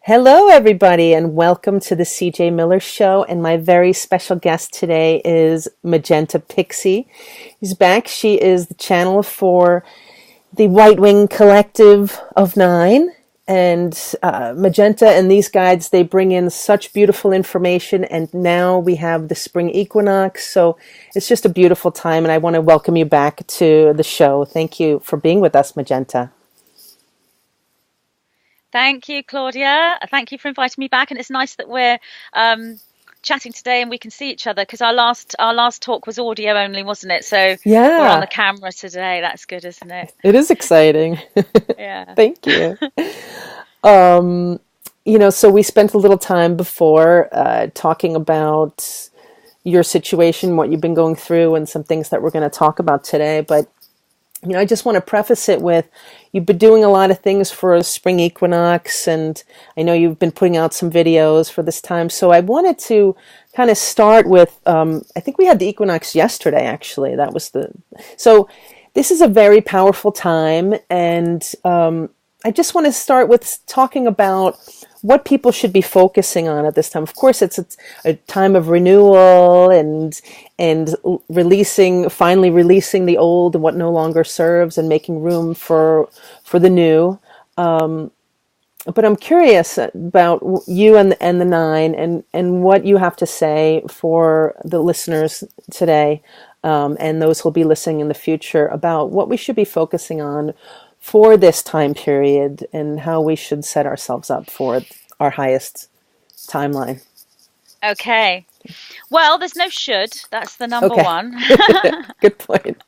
Hello, everybody, and welcome to the CJMiller Show. And my very special guest today is Magenta Pixie. She's back. She is the channel for the White Wing Collective of Nine. And Magenta and these guides, they bring in such beautiful information. And now we have the spring equinox. So it's just a beautiful time. And I want to welcome you back to the show. Thank you for being with us, Magenta. Thank you, Claudia. Thank you for inviting me back. And it's nice that we're chatting today and we can see each other, because our last talk was audio only, wasn't it? So Yeah, we're on the camera today. That's good, isn't it? it is exciting. Yeah. Thank you. So we spent a little time before talking about your situation, what you've been going through, and some things that we're going to talk about today. But I just want to preface it with, you've been doing a lot of things for a spring equinox, and I know you've been putting out some videos for this time. So I wanted to kind of start with, I think we had the equinox yesterday, actually. So this is a very powerful time, and I just want to start with talking about what people should be focusing on at this time. Of course, it's a time of renewal and finally releasing the old and what no longer serves, and making room for the new. But I'm curious about you and the Nine, and what you have to say for the listeners today, and those who'll be listening in the future, about what we should be focusing on for this time period, and how we should set ourselves up for our highest timeline. Okay. Well, there's no should. That's the number one. Good point.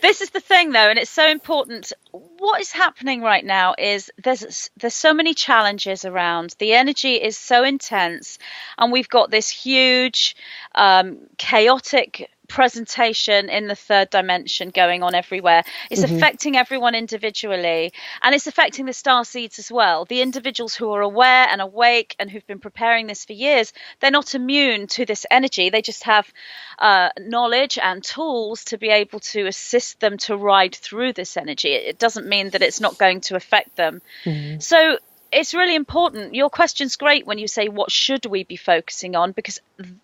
This is the thing, though, and it's so important. What is happening right now is there's so many challenges around. The energy is so intense, and we've got this huge, chaotic presentation in the third dimension going on everywhere. It's affecting everyone individually, and it's affecting the star seeds as well. The individuals who are aware and awake and who've been preparing this for years, they're not immune to this energy. They just have knowledge and tools to be able to assist them to ride through this energy. It doesn't mean that it's not going to affect them. So it's really important. Your question's great when you say, what should we be focusing on? Because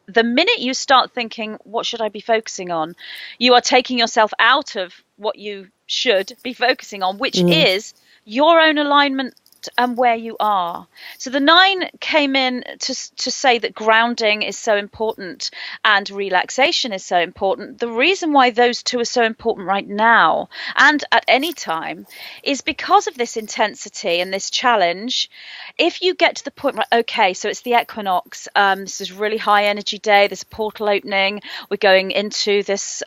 the minute you start thinking, what should I be focusing on? You are taking yourself out of what you should be focusing on, which is your own alignment and where you are. So the Nine came in to say that grounding is so important and relaxation is so important. The reason why those two are so important right now and at any time is because of this intensity and this challenge. If you get to the point, right, okay, so it's the equinox, this is really high energy day, there's a portal opening, we're going into this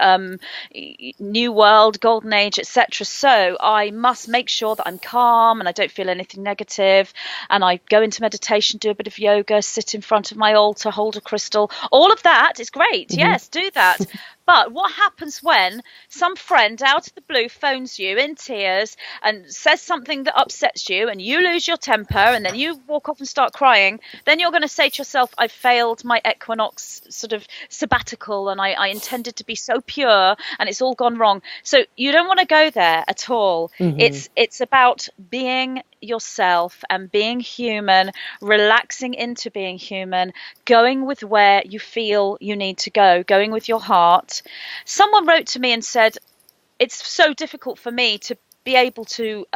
new world, golden age, etc. So I must make sure that I'm calm and I don't feel anything negative, and I go into meditation, do a bit of yoga, sit in front of my altar, hold a crystal. All of that is great. Yes, do that. But what happens when some friend out of the blue phones you in tears and says something that upsets you, and you lose your temper, and then you walk off and start crying? Then you're going to say to yourself, I failed my equinox sort of sabbatical, and I intended to be so pure, and it's all gone wrong. So you don't want to go there at all. It's about being yourself and being human, relaxing into being human, going with where you feel you need to go, going with your heart. Someone wrote to me and said, it's so difficult for me to be able to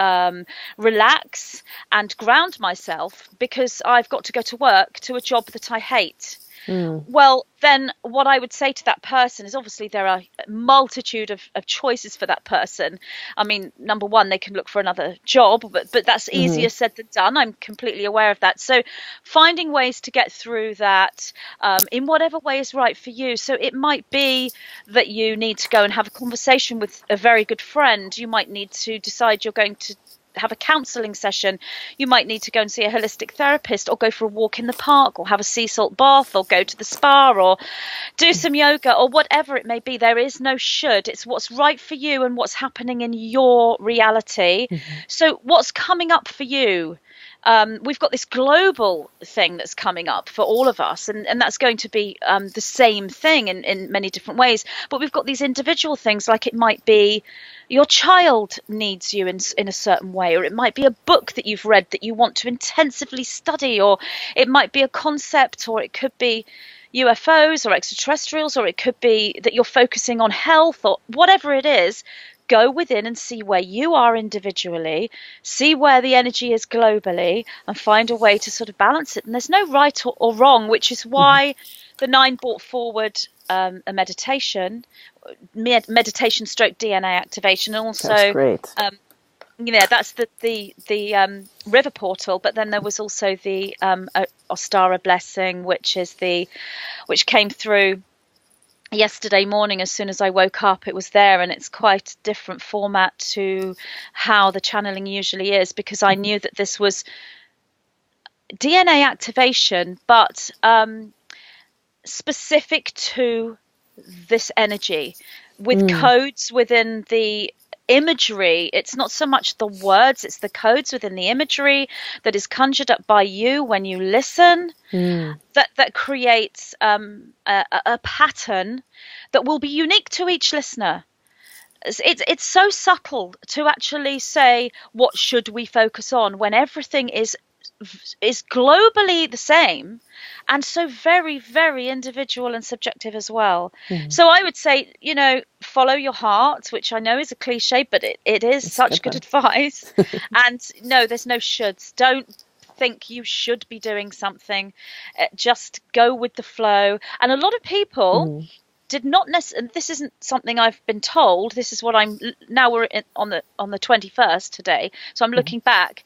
relax and ground myself because I've got to go to work to a job that I hate. Well, then what I would say to that person is, obviously there are a multitude of choices for that person. I mean, number one, they can look for another job, but that's easier said than done. I'm completely aware of that. So finding ways to get through that in whatever way is right for you. So it might be that you need to go and have a conversation with a very good friend. You might need to decide you're going to have a counselling session. You might need to go and see a holistic therapist, or go for a walk in the park, or have a sea salt bath, or go to the spa, or do some yoga, or whatever it may be. There is no should. It's what's right for you and what's happening in your reality. So what's coming up for you? we've got this global thing that's coming up for all of us, and that's going to be the same thing in many different ways. But we've got these individual things, like it might be your child needs you in a certain way, or it might be a book that you've read that you want to intensively study, or it might be a concept, or it could be UFOs or extraterrestrials, or it could be that you're focusing on health, or whatever it is. Go within and see where you are individually, see where the energy is globally, and find a way to sort of balance it. And there's no right or wrong, which is why the Nine brought forward a meditation stroke DNA activation, and also That's great. that's the river portal. But then there was also the Ostara blessing, which came through yesterday morning. As soon as I woke up, it was there, and it's quite a different format to how the channeling usually is, because I knew that this was DNA activation, but specific to this energy, with codes within the imagery. It's not so much the words, it's the codes within the imagery that is conjured up by you when you listen, that creates a pattern that will be unique to each listener. It's so subtle to actually say, what should we focus on, when everything is globally the same, and so very, very individual and subjective as well. So I would say, follow your heart, which I know is a cliche, but it is such good advice. And no, there's no shoulds. Don't think you should be doing something. Just go with the flow. And a lot of people did not necessarily, and this isn't something I've been told, this is what we're on the 21st today, so I'm looking back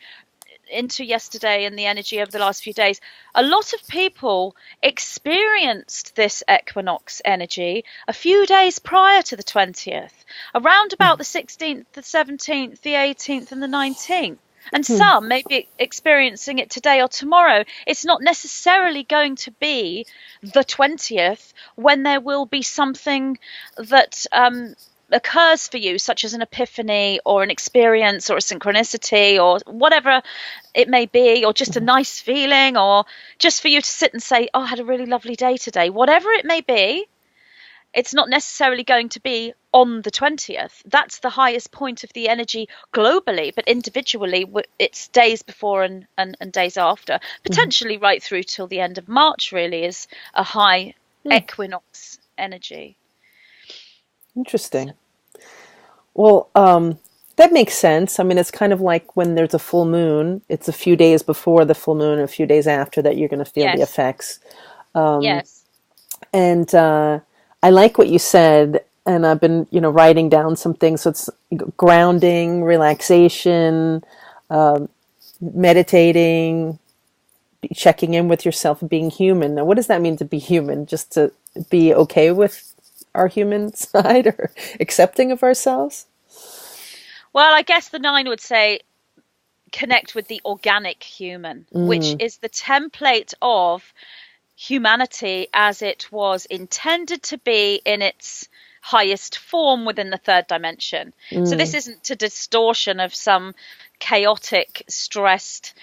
into yesterday and the energy over the last few days. A lot of people experienced this equinox energy a few days prior to the 20th, around about the 16th, the 17th, the 18th and the 19th. And some may be experiencing it today or tomorrow. It's not necessarily going to be the 20th when there will be something that occurs for you, such as an epiphany or an experience or a synchronicity or whatever it may be, or just a nice feeling, or just for you to sit and say, oh, I had a really lovely day today. Whatever it may be, it's not necessarily going to be on the 20th. That's the highest point of the energy globally, but individually it's days before and days after, potentially right through till the end of March really is a high equinox energy. Interesting. Well, that makes sense. I mean, it's kind of like when there's a full moon, it's a few days before the full moon, a few days after that you're going to feel the effects. Yes. And I like what you said, and I've been, writing down some things. So it's grounding, relaxation, meditating, checking in with yourself, being human. Now, what does that mean to be human? Just to be okay with our human side, or accepting of ourselves? Well, I guess the 9 would say connect with the organic human, which is the template of humanity as it was intended to be in its highest form within the third dimension. So this isn't a distortion of some chaotic, stressed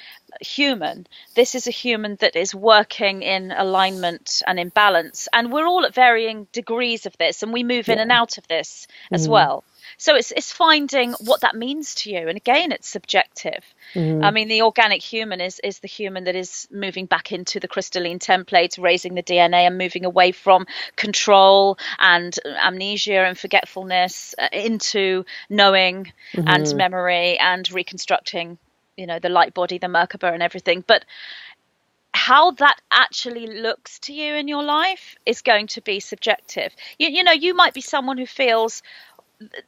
human. This is a human that is working in alignment and in balance, and we're all at varying degrees of this, and we move in and out of this as well. So it's finding what that means to you, and again, it's subjective. I mean, the organic human is the human that is moving back into the crystalline template, raising the DNA and moving away from control and amnesia and forgetfulness into knowing and memory and reconstructing, the light body, the Merkaba and everything. But how that actually looks to you in your life is going to be subjective. You might be someone who feels,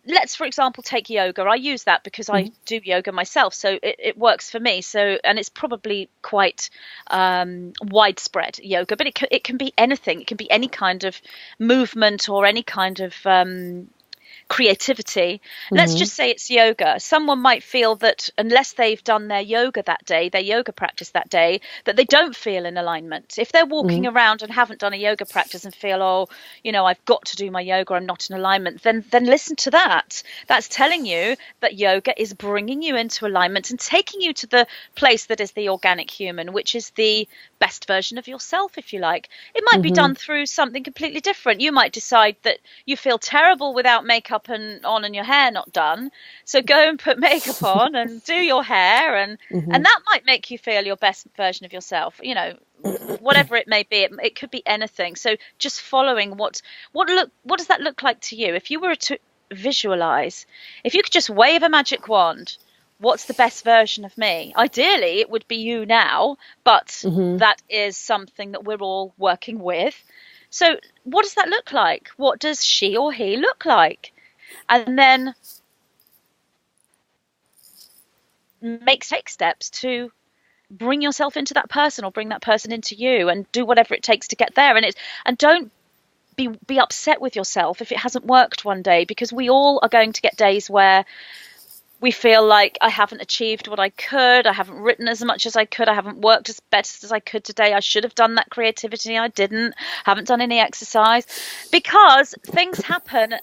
let's, for example, take yoga. I use that because I do yoga myself, so it works for me. So, and it's probably quite widespread yoga, but it can be anything. It can be any kind of movement or any kind of creativity. Let's just say it's yoga. Someone might feel that unless they've done their yoga that day, their yoga practice that day, that they don't feel in alignment. If they're walking around and haven't done a yoga practice and feel, oh, I've got to do my yoga, I'm not in alignment, then listen to that. That's telling you that yoga is bringing you into alignment and taking you to the place that is the organic human, which is the best version of yourself, if you like. It might be done through something completely different. You might decide that you feel terrible without makeup and your hair not done, so go and put makeup on and do your hair, and that might make you feel your best version of yourself, whatever it may be. It could be anything. So just following what does that look like to you? If you were to visualize, if you could just wave a magic wand, what's the best version of me? Ideally, it would be you now, but that is something that we're all working with. So what does that look like? What does she or he look like? And then take steps to bring yourself into that person or bring that person into you, and do whatever it takes to get there. And don't be upset with yourself if it hasn't worked one day, because we all are going to get days where we feel like, I haven't achieved what I could, I haven't written as much as I could, I haven't worked as best as I could today, I should have done that creativity, I didn't, haven't done any exercise, because things happen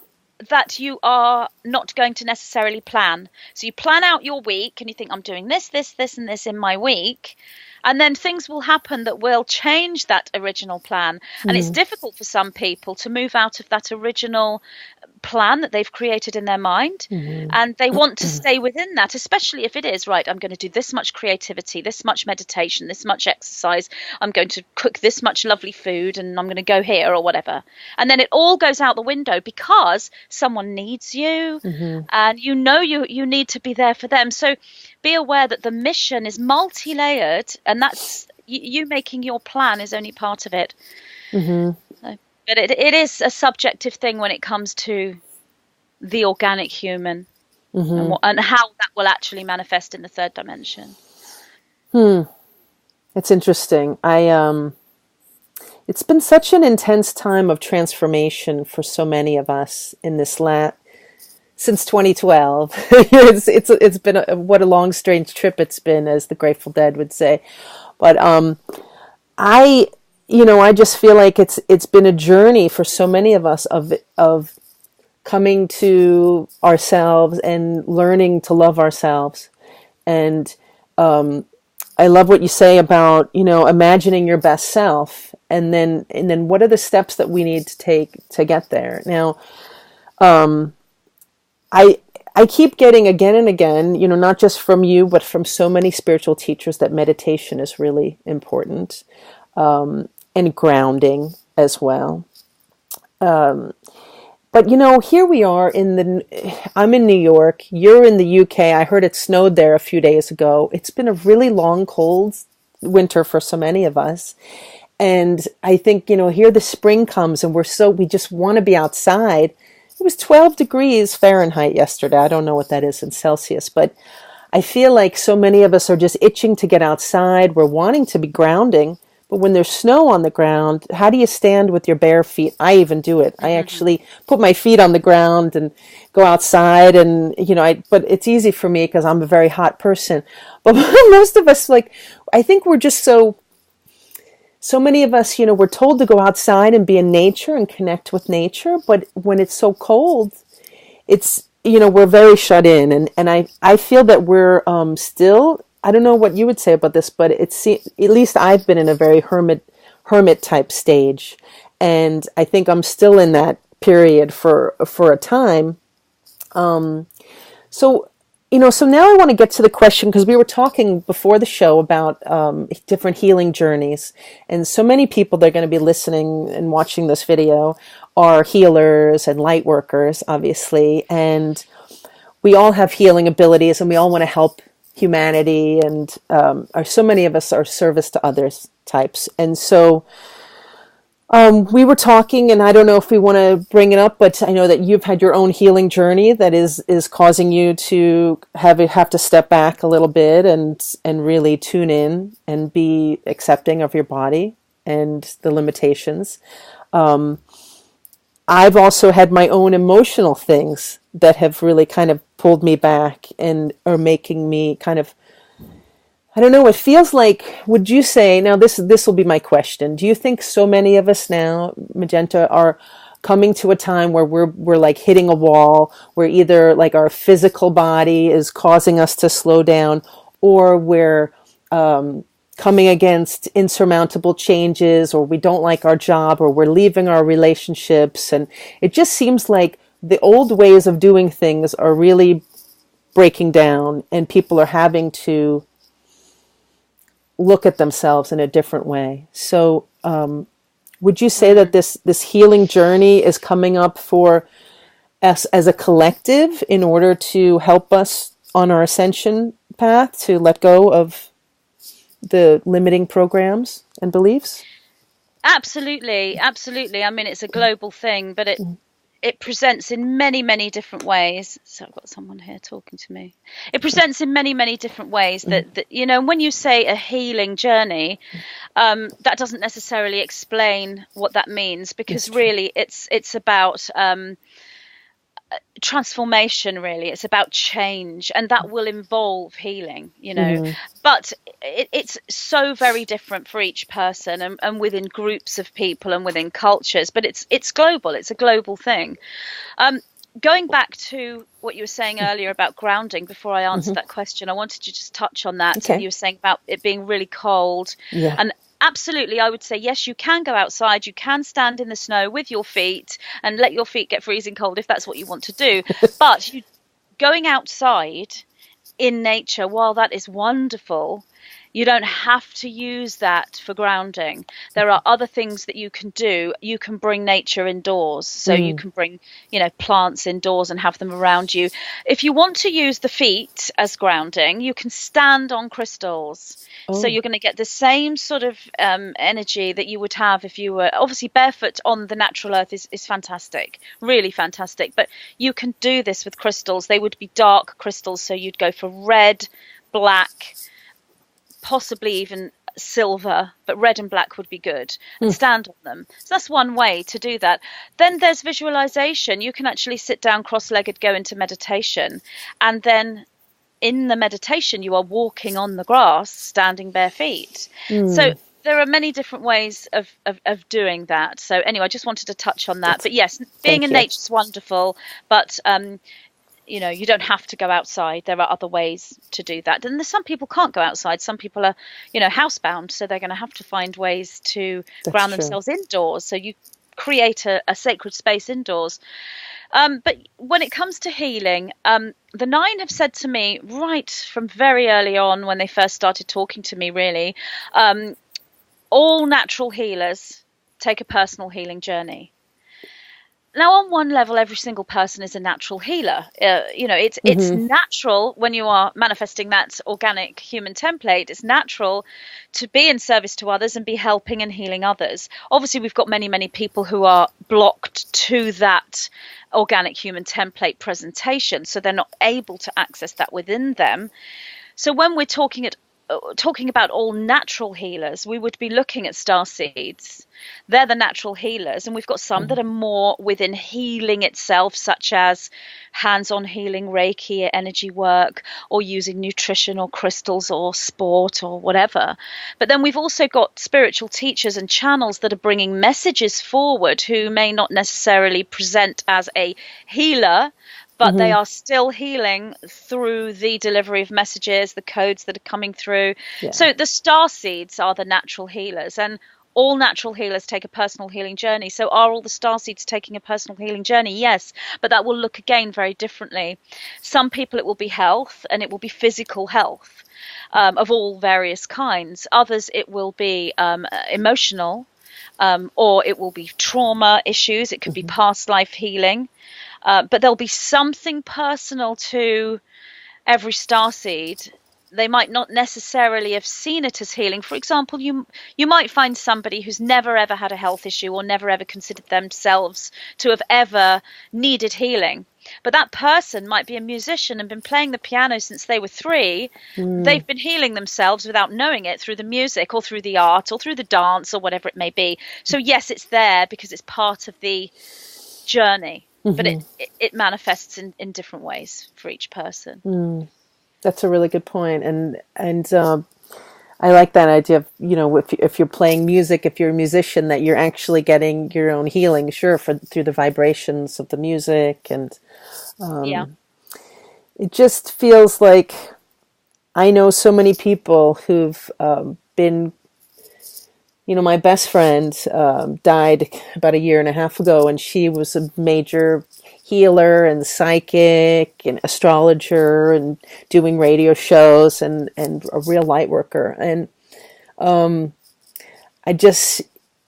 that you are not going to necessarily plan. So you plan out your week and you think, I'm doing this, this, this, and this in my week. And then things will happen that will change that original plan. And it's difficult for some people to move out of that original plan that they've created in their mind. And they want to stay within that, especially if it is, right, I'm going to do this much creativity, this much meditation, this much exercise, I'm going to cook this much lovely food, and I'm going to go here or whatever. And then it all goes out the window because someone needs you, and you need to be there for them. So be aware that the mission is multi-layered, and that's you making your plan is only part of it. So, but it is a subjective thing when it comes to the organic human, and how that will actually manifest in the third dimension. It's interesting. It's been such an intense time of transformation for so many of us in this since 2012. It's been what a long, strange trip it's been, as the Grateful Dead would say. But I just feel like it's been a journey for so many of us of coming to ourselves and learning to love ourselves. And I love what you say about, imagining your best self, and then what are the steps that we need to take to get there. Now, I keep getting again and again, not just from you, but from so many spiritual teachers, that meditation is really important, and grounding as well. But here we are I'm in New York, you're in the UK. I heard it snowed there a few days ago. It's been a really long, cold winter for so many of us. And I think, here the spring comes and we just want to be outside. It was 12 degrees Fahrenheit yesterday. I don't know what that is in Celsius, but I feel like so many of us are just itching to get outside. We're wanting to be grounding, but when there's snow on the ground, how do you stand with your bare feet? I even do it. I actually put my feet on the ground and go outside, and, but it's easy for me because I'm a very hot person. But most of us, I think we're just so many of us, we're told to go outside and be in nature and connect with nature. But when it's so cold, it's, we're very shut in. And I feel that we're still, I don't know what you would say about this, but at least I've been in a very hermit type stage. And I think I'm still in that period for a time. So now I want to get to the question, because we were talking before the show about different healing journeys. And so many people that are going to be listening and watching this video are healers and light workers, obviously. And we all have healing abilities, and we all want to help humanity. And so many of us are service to others types. And so we were talking, and I don't know if we want to bring it up, but I know that you've had your own healing journey that is causing you to have to step back a little bit and really tune in and be accepting of your body and the limitations. I've also had my own emotional things that have really kind of pulled me back and are making me kind of, I don't know, it feels like, would you say, now this will be my question. Do you think so many of us now, Magenta, are coming to a time where we're like hitting a wall, where either like our physical body is causing us to slow down, or we're coming against insurmountable changes, or we don't like our job, or we're leaving our relationships, and it just seems like the old ways of doing things are really breaking down, and people are having to look at themselves in a different way. So, would you say that this healing journey is coming up for us as a collective in order to help us on our ascension path to let go of the limiting programs and beliefs? Absolutely, absolutely. I mean, it's a global thing, but it presents in many, many different ways. So I've got someone here talking to me. It presents in many, many different ways that you know, when you say a healing journey, that doesn't necessarily explain what that means, because really it's about transformation. Really, it's about change, and that will involve healing, you know. But it's so very different for each person, and within groups of people and within cultures. But it's global. It's a global thing. Going back to what you were saying earlier about grounding, before I answer that question, I wanted to just touch on that. Okay. You were saying about it being really cold. Yeah. And absolutely, I would say, yes, you can go outside. You can stand in the snow with your feet and let your feet get freezing cold if that's what you want to do. But going outside in nature, while that is wonderful, you don't have to use that for grounding. There are other things that you can do. You can bring nature indoors. So you can bring, you know, plants indoors and have them around you. If you want to use the feet as grounding, you can stand on crystals. So you're going to get the same sort of energy that you would have if you were obviously barefoot on the natural earth is fantastic, really fantastic. But you can do this with crystals. They would be dark crystals. So you'd go for red, black, possibly even silver, but red and black would be good, and stand on them. So that's one way to do that. Then there's visualization. You can actually sit down cross-legged, go into meditation, and then in the meditation you are walking on the grass, standing bare feet. So there are many different ways of doing that. So anyway, I just wanted to touch on that. But yes, being in nature is wonderful, but you know, you don't have to go outside. There are other ways to do that. And some people can't go outside. Some people are, you know, housebound. So they're going to have to find ways to ground themselves indoors. So you create a sacred space indoors. But when it comes to healing, the nine have said to me right from very early on, when they first started talking to me, really, all natural healers take a personal healing journey. Now, on one level, every single person is a natural healer. You know, it's natural when you are manifesting that organic human template. It's natural to be in service to others and be helping and healing others. Obviously, we've got many, many people who are blocked to that organic human template presentation, so they're not able to access that within them. So when we're talking about all natural healers, we would be looking at star seeds. They're the natural healers, and we've got some that are more within healing itself, such as hands-on healing, Reiki, energy work, or using nutrition or crystals or sport or whatever. But then we've also got spiritual teachers and channels that are bringing messages forward, who may not necessarily present as a healer, but they are still healing through the delivery of messages, the codes that are coming through. Yeah. So the star seeds are the natural healers, and all natural healers take a personal healing journey. So are all the star seeds taking a personal healing journey? Yes, but that will look again very differently. Some people it will be health, and it will be physical health of all various kinds. Others it will be emotional, or it will be trauma issues. It could be past life healing. But there'll be something personal to every starseed. They might not necessarily have seen it as healing. For example, you might find somebody who's never ever had a health issue, or never ever considered themselves to have ever needed healing. But that person might be a musician and been playing the piano since they were 3. They've been healing themselves without knowing it, through the music or through the art or through the dance or whatever it may be. So yes, it's there because it's part of the journey, but Mm-hmm. it manifests in different ways for each person. That's a really good point. And I like that idea of, if you're playing music, if you're a musician, that you're actually getting your own healing, sure, through the vibrations of the music. And Yeah. it just feels like I know so many people who've been, my best friend died about a year and a half ago, and she was a major healer and psychic and astrologer and doing radio shows and a real light worker. And I just,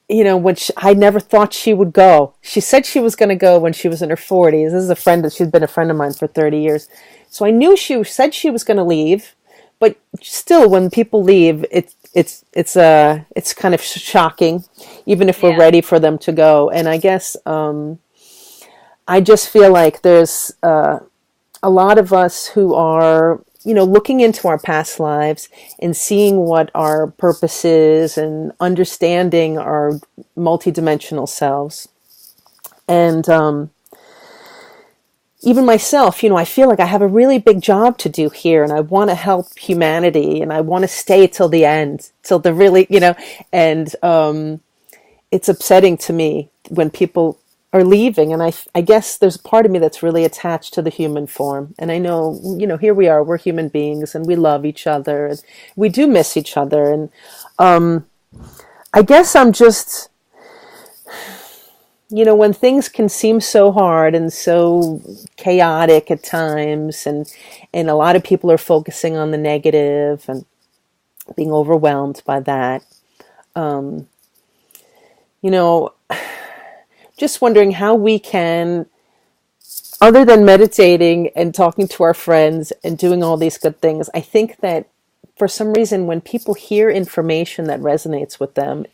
I never thought she would go. She said she was going to go when she was in her 40s. This is a friend that she's been a friend of mine for 30 years. So I knew she said she was going to leave, but still, when people leave, it's kind of shocking, even if we're ready for them to go. And I guess I just feel like there's a lot of us who are, looking into our past lives and seeing what our purpose is and understanding our multidimensional selves. And even myself, I feel like I have a really big job to do here, and I want to help humanity, and I want to stay till the end, till the really, and it's upsetting to me when people are leaving. And I guess there's a part of me that's really attached to the human form. And I know, here we are, we're human beings, and we love each other, and we do miss each other. And I guess I'm just, when things can seem so hard and so chaotic at times, and a lot of people are focusing on the negative and being overwhelmed by that, just wondering how we can, other than meditating and talking to our friends and doing all these good things, I think that for some reason, when people hear information that resonates with them,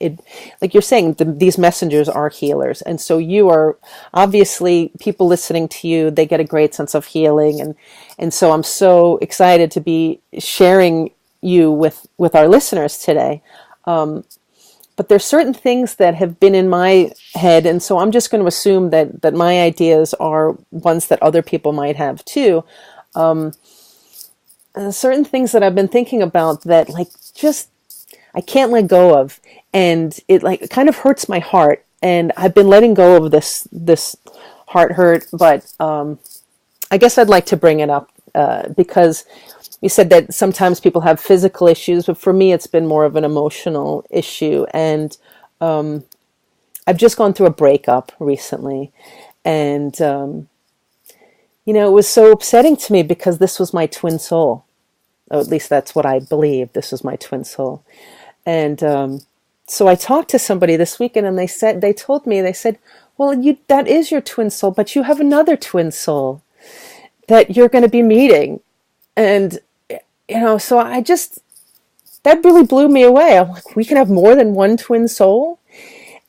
like you're saying, these messengers are healers. And so you are, obviously, people listening to you, they get a great sense of healing. And so I'm so excited to be sharing you with our listeners today. But there's certain things that have been in my head, and so I'm just going to assume that my ideas are ones that other people might have too. Certain things that I've been thinking about that, like, just I can't let go of, and it kind of hurts my heart. And I've been letting go of this heart hurt, but I guess I'd like to bring it up because you said that sometimes people have physical issues, but for me, it's been more of an emotional issue. And I've just gone through a breakup recently. And, it was so upsetting to me because this was my twin soul. Or at least that's what I believe. This was my twin soul. And so I talked to somebody this weekend, and they said, well, that is your twin soul, but you have another twin soul that you're going to be meeting. And, so that really blew me away. I'm like, we can have more than one twin soul?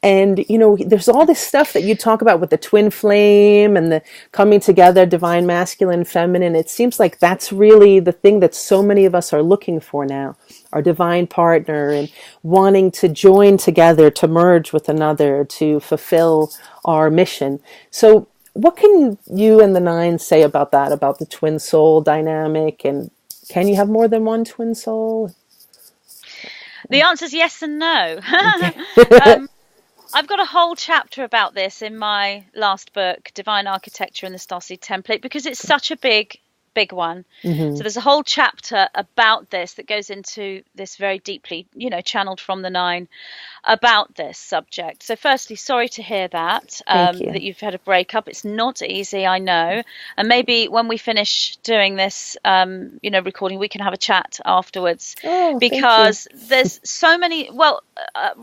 And, there's all this stuff that you talk about with the twin flame and the coming together, divine masculine, feminine. It seems like that's really the thing that so many of us are looking for now, our divine partner, and wanting to join together, to merge with another, to fulfill our mission. So what can you and the Nine say about that, about the twin soul dynamic? And can you have more than one twin soul? The answer is yes and no. I've got a whole chapter about this in my last book, Divine Architecture and the Starseed Template, because it's such a big one. Mm-hmm. So there's a whole chapter about this that goes into this very deeply, channeled from the Nine, about this subject. So firstly, sorry to hear that, that you've had a breakup. It's not easy, I know. And maybe when we finish doing this, recording, we can have a chat afterwards, because there's so many,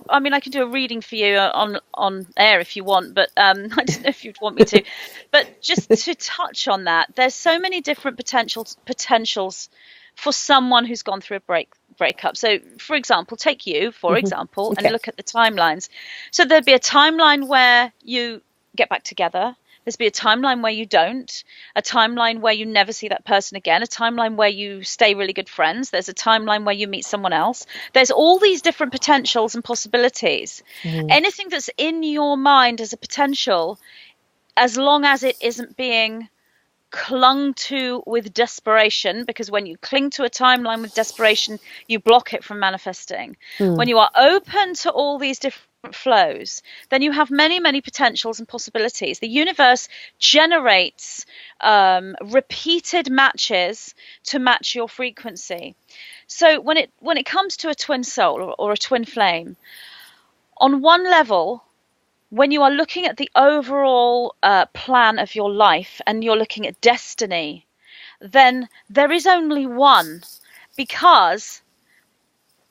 I can do a reading for you on air if you want, but I don't know if you'd want me to, but just to touch on that, there's so many different potentials for someone who's gone through a breakup. So, for example, take you, for example, and look at the timelines. So there'd be a timeline where you get back together. There's be a timeline where you don't, a timeline where you never see that person again, a timeline where you stay really good friends. There's a timeline where you meet someone else. There's all these different potentials and possibilities. Anything that's in your mind as a potential as long as it isn't being clung to with desperation, because when you cling to a timeline with desperation, you block it from manifesting. When you are open to all these different flows, then you have many, many potentials and possibilities. The universe generates repeated matches to match your frequency. So when it comes to a twin soul or a twin flame, on one level, when you are looking at the overall plan of your life and you're looking at destiny, then there is only one, because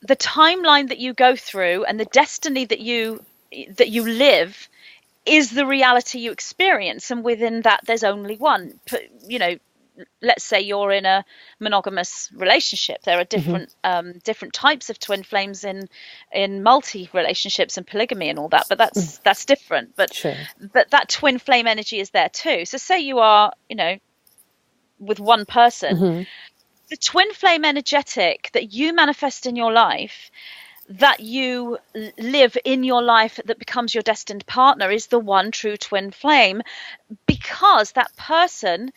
the timeline that you go through and the destiny that you live is the reality you experience, and within that there's only one. You know, let's say you're in a monogamous relationship. There are different types of twin flames in multi relationships and polygamy and all that, but that's different. But Sure. but that twin flame energy is there too. So say you are, you know, with one person, the twin flame energetic that you manifest in your life, that you live in your life, that becomes your destined partner, is the one true twin flame, because that person,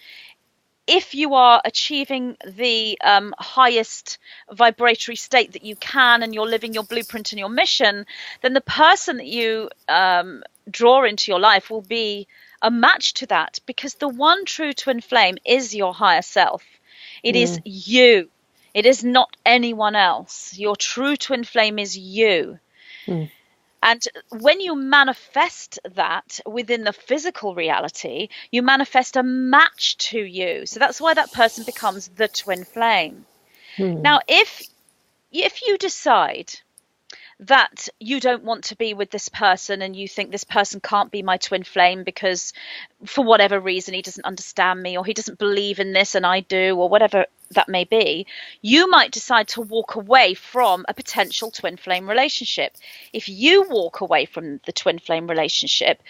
if you are achieving the highest vibratory state that you can, and you're living your blueprint and your mission, then the person that you draw into your life will be a match to that, because the one true twin flame is your higher self. It is you. It is not anyone else. Your true twin flame is you. And when you manifest that within the physical reality, you manifest a match to you. So that's why that person becomes the twin flame. Now, if you decide that you don't want to be with this person, and you think this person can't be my twin flame because for whatever reason he doesn't understand me, or he doesn't believe in this and I do, or whatever that may be, you might decide to walk away from a potential twin flame relationship. If you walk away from the twin flame relationship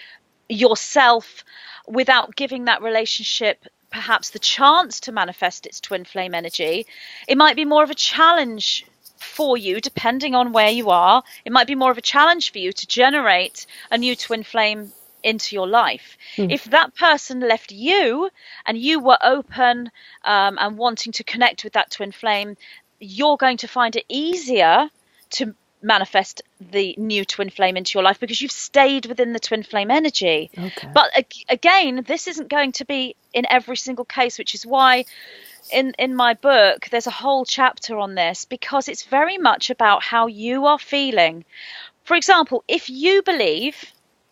yourself, without giving that relationship perhaps the chance to manifest its twin flame energy, it might be more of a challenge for you, depending on where you are. It might be more of a challenge for you to generate a new twin flame into your life. If that person left you and you were open and wanting to connect with that twin flame, you're going to find it easier to manifest the new twin flame into your life, because you've stayed within the twin flame energy. But again, this isn't going to be in every single case, which is why in my book there's a whole chapter on this, because it's very much about how you are feeling. For example, if you believe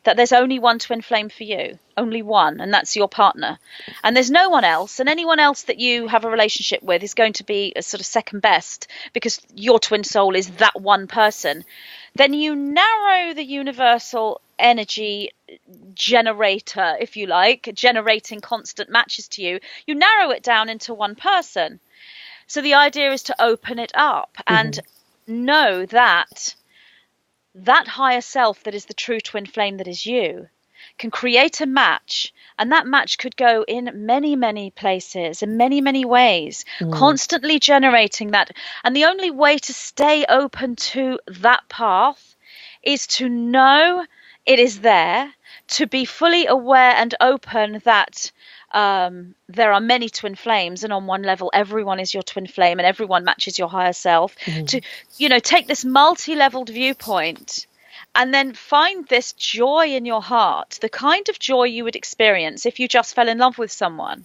that there's only one twin flame for you, only one, and that's your partner, and there's no one else, and anyone else that you have a relationship with is going to be a sort of second best because your twin soul is that one person, then you narrow the universal energy generator, if you like, generating constant matches to you. You narrow it down into one person. So the idea is to open it up and know that that higher self that is the true twin flame that is you can create a match, and that match could go in many, many places, in many, many ways, constantly generating that. And the only way to stay open to that path is to know it is there, to be fully aware and open that there are many twin flames, and on one level everyone is your twin flame and everyone matches your higher self. To, you know, take this multi-leveled viewpoint and then find this joy in your heart, the kind of joy you would experience if you just fell in love with someone.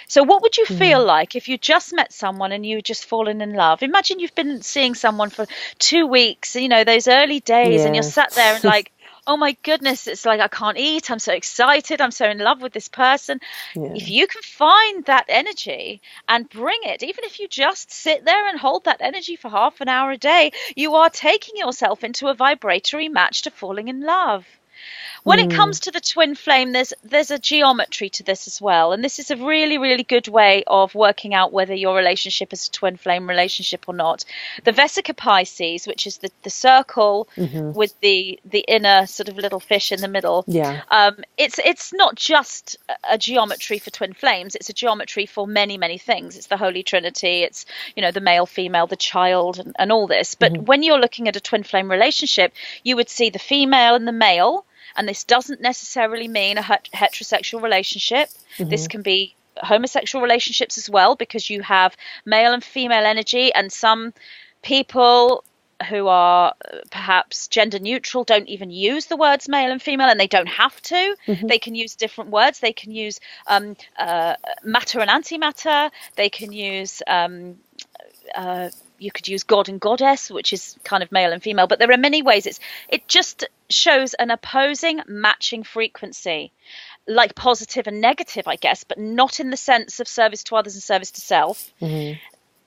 So what would you feel like if you just met someone and you just fallen in love? Imagine you've been seeing someone for 2 weeks, you know, those early days, and you're sat there and like, oh my goodness, it's like I can't eat. I'm so excited. I'm so in love with this person. If you can find that energy and bring it, even if you just sit there and hold that energy for half an hour a day, you are taking yourself into a vibratory match to falling in love. When it comes to the twin flame, there's a geometry to this as well. And this is a really, really good way of working out whether your relationship is a twin flame relationship or not. The Vesica Pisces, which is the circle with the inner sort of little fish in the middle. It's not just a geometry for twin flames. It's a geometry for many, many things. It's the Holy Trinity. It's, you know, the male, female, the child, and all this. But when you're looking at a twin flame relationship, you would see the female and the male, And this doesn't necessarily mean a heterosexual relationship. This can be homosexual relationships as well, because you have male and female energy, and some people who are perhaps gender neutral don't even use the words male and female, and they don't have to. They can use different words. They can use matter and antimatter. They can use you could use god and goddess, which is kind of male and female, but there are many ways. It just shows an opposing matching frequency, like positive and negative, I guess, but not in the sense of service to others and service to self.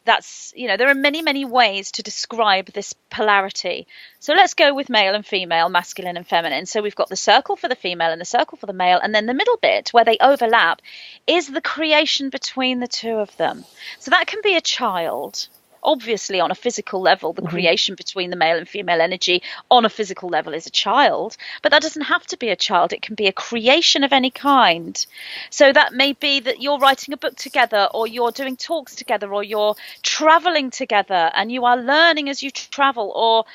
That's, there are many, many ways to describe this polarity. So let's go with male and female, masculine and feminine. So we've got the circle for the female and the circle for the male. And then the middle bit where they overlap is the creation between the two of them. So that can be a child. Obviously, on a physical level, the creation between the male and female energy on a physical level is a child, but that doesn't have to be a child. It can be a creation of any kind. So that may be that you're writing a book together, or you're doing talks together, or you're traveling together and you are learning as you travel, or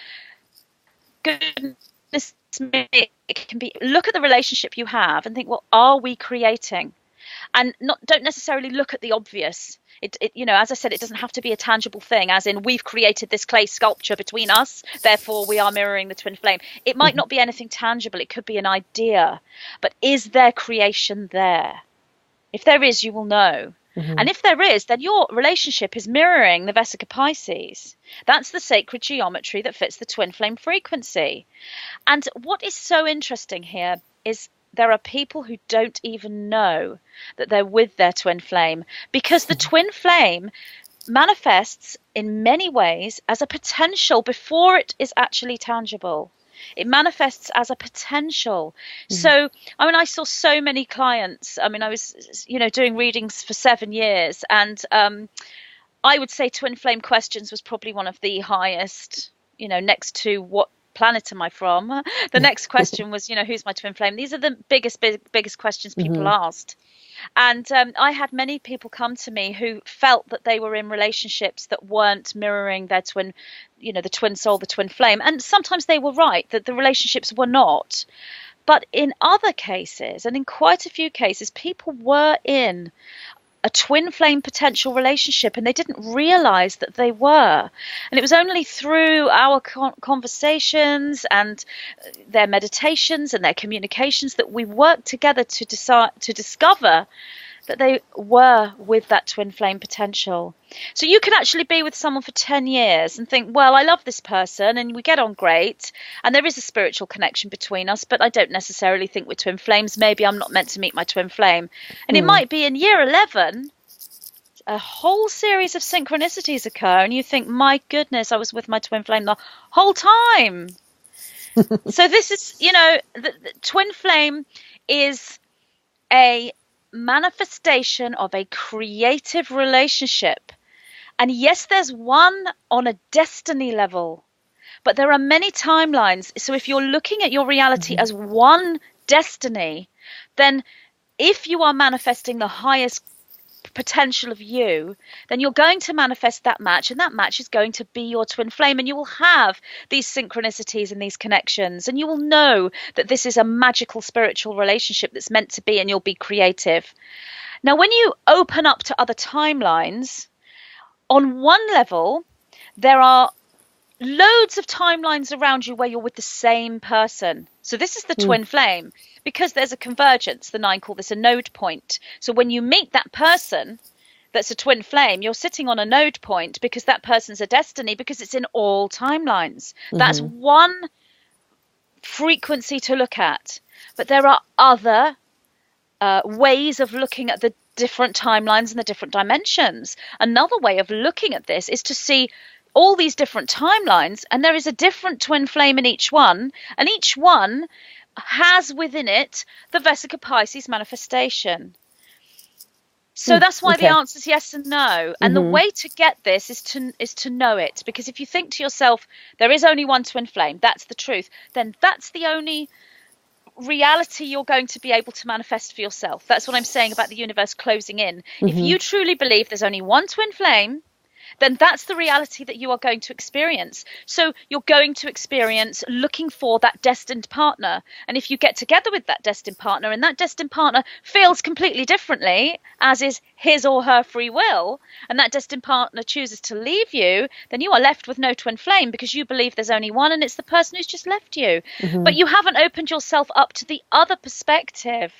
goodness me, it can be, look at the relationship you have and think, well, are we creating? And don't necessarily look at the obvious. As I said, it doesn't have to be a tangible thing, as in we've created this clay sculpture between us, therefore we are mirroring the twin flame. It might not be anything tangible. It could be an idea. But is there creation there? If there is, you will know. And if there is, then your relationship is mirroring the Vesica Pisces. That's the sacred geometry that fits the twin flame frequency. And what is so interesting here is there are people who don't even know that they're with their twin flame, because the twin flame manifests in many ways as a potential before it is actually tangible. It manifests as a potential. So, I saw so many clients. I was, doing readings for 7 years, and I would say twin flame questions was probably one of the highest, next to what planet am I from? The next question was, who's my twin flame? These are the biggest questions people asked. And I had many people come to me who felt that they were in relationships that weren't mirroring their twin, the twin soul, the twin flame. And sometimes they were right, that the relationships were not. But in other cases, and in quite a few cases, people were in a twin flame potential relationship and they didn't realize that they were. And it was only through our conversations and their meditations and their communications that we worked together to discover that they were with that twin flame potential. So you can actually be with someone for 10 years and think, well, I love this person and we get on great and there is a spiritual connection between us, but I don't necessarily think we're twin flames. Maybe I'm not meant to meet my twin flame. And it might be in year 11, a whole series of synchronicities occur and you think, my goodness, I was with my twin flame the whole time. So this is, the twin flame is a manifestation of a creative relationship. And yes, there's one on a destiny level, but there are many timelines. So if you're looking at your reality as one destiny, then if you are manifesting the highest potential of you, then you're going to manifest that match, and that match is going to be your twin flame, and you will have these synchronicities and these connections, and you will know that this is a magical spiritual relationship that's meant to be, and you'll be creative. Now, when you open up to other timelines, on one level, there are loads of timelines around you where you're with the same person. So this is the twin flame, because there's a convergence. The 9 call this a node point. So when you meet that person that's a twin flame, you're sitting on a node point because that person's a destiny, because it's in all timelines. That's one frequency to look at. But there are other ways of looking at the different timelines and the different dimensions. Another way of looking at this is to see all these different timelines, and there is a different twin flame in each one, and each one has within it the Vesica Pisces manifestation. So that's why the answer is yes and no. And the way to get this is to know it, because if you think to yourself, there is only one twin flame, that's the truth, then that's the only reality you're going to be able to manifest for yourself. That's what I'm saying about the universe closing in. If you truly believe there's only one twin flame, then that's the reality that you are going to experience. So you're going to experience looking for that destined partner. And if you get together with that destined partner and that destined partner feels completely differently, as is his or her free will, and that destined partner chooses to leave you, then you are left with no twin flame because you believe there's only one and it's the person who's just left you. But you haven't opened yourself up to the other perspective.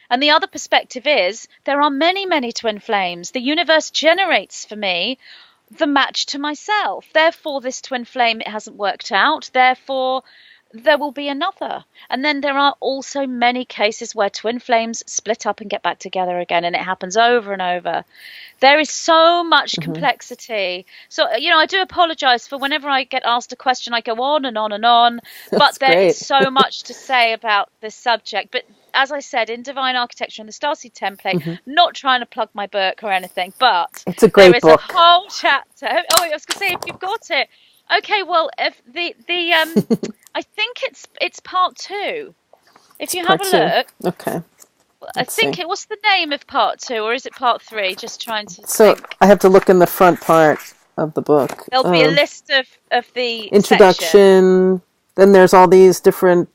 And the other perspective is there are many, many twin flames. The universe generates for me the match to myself. Therefore, this twin flame, it hasn't worked out. Therefore, there will be another. And then there are also many cases where twin flames split up and get back together again. And it happens over and over. There is so much complexity. So, I do apologize for whenever I get asked a question, I go on and on and on. But there is so much to say about this subject. But as I said, in Divine Architecture and the Starseed Template, not trying to plug my book or anything, but it's a great book. There is a whole chapter. Oh, I was going to say, if you've got it. Okay, well, if the I think it's part 2. If you have a look. Okay. I think it was the name of part 2, or is it part 3? Just trying to think. I have to look in the front part of the book. There'll be a list of the introduction. section. Then there's all these different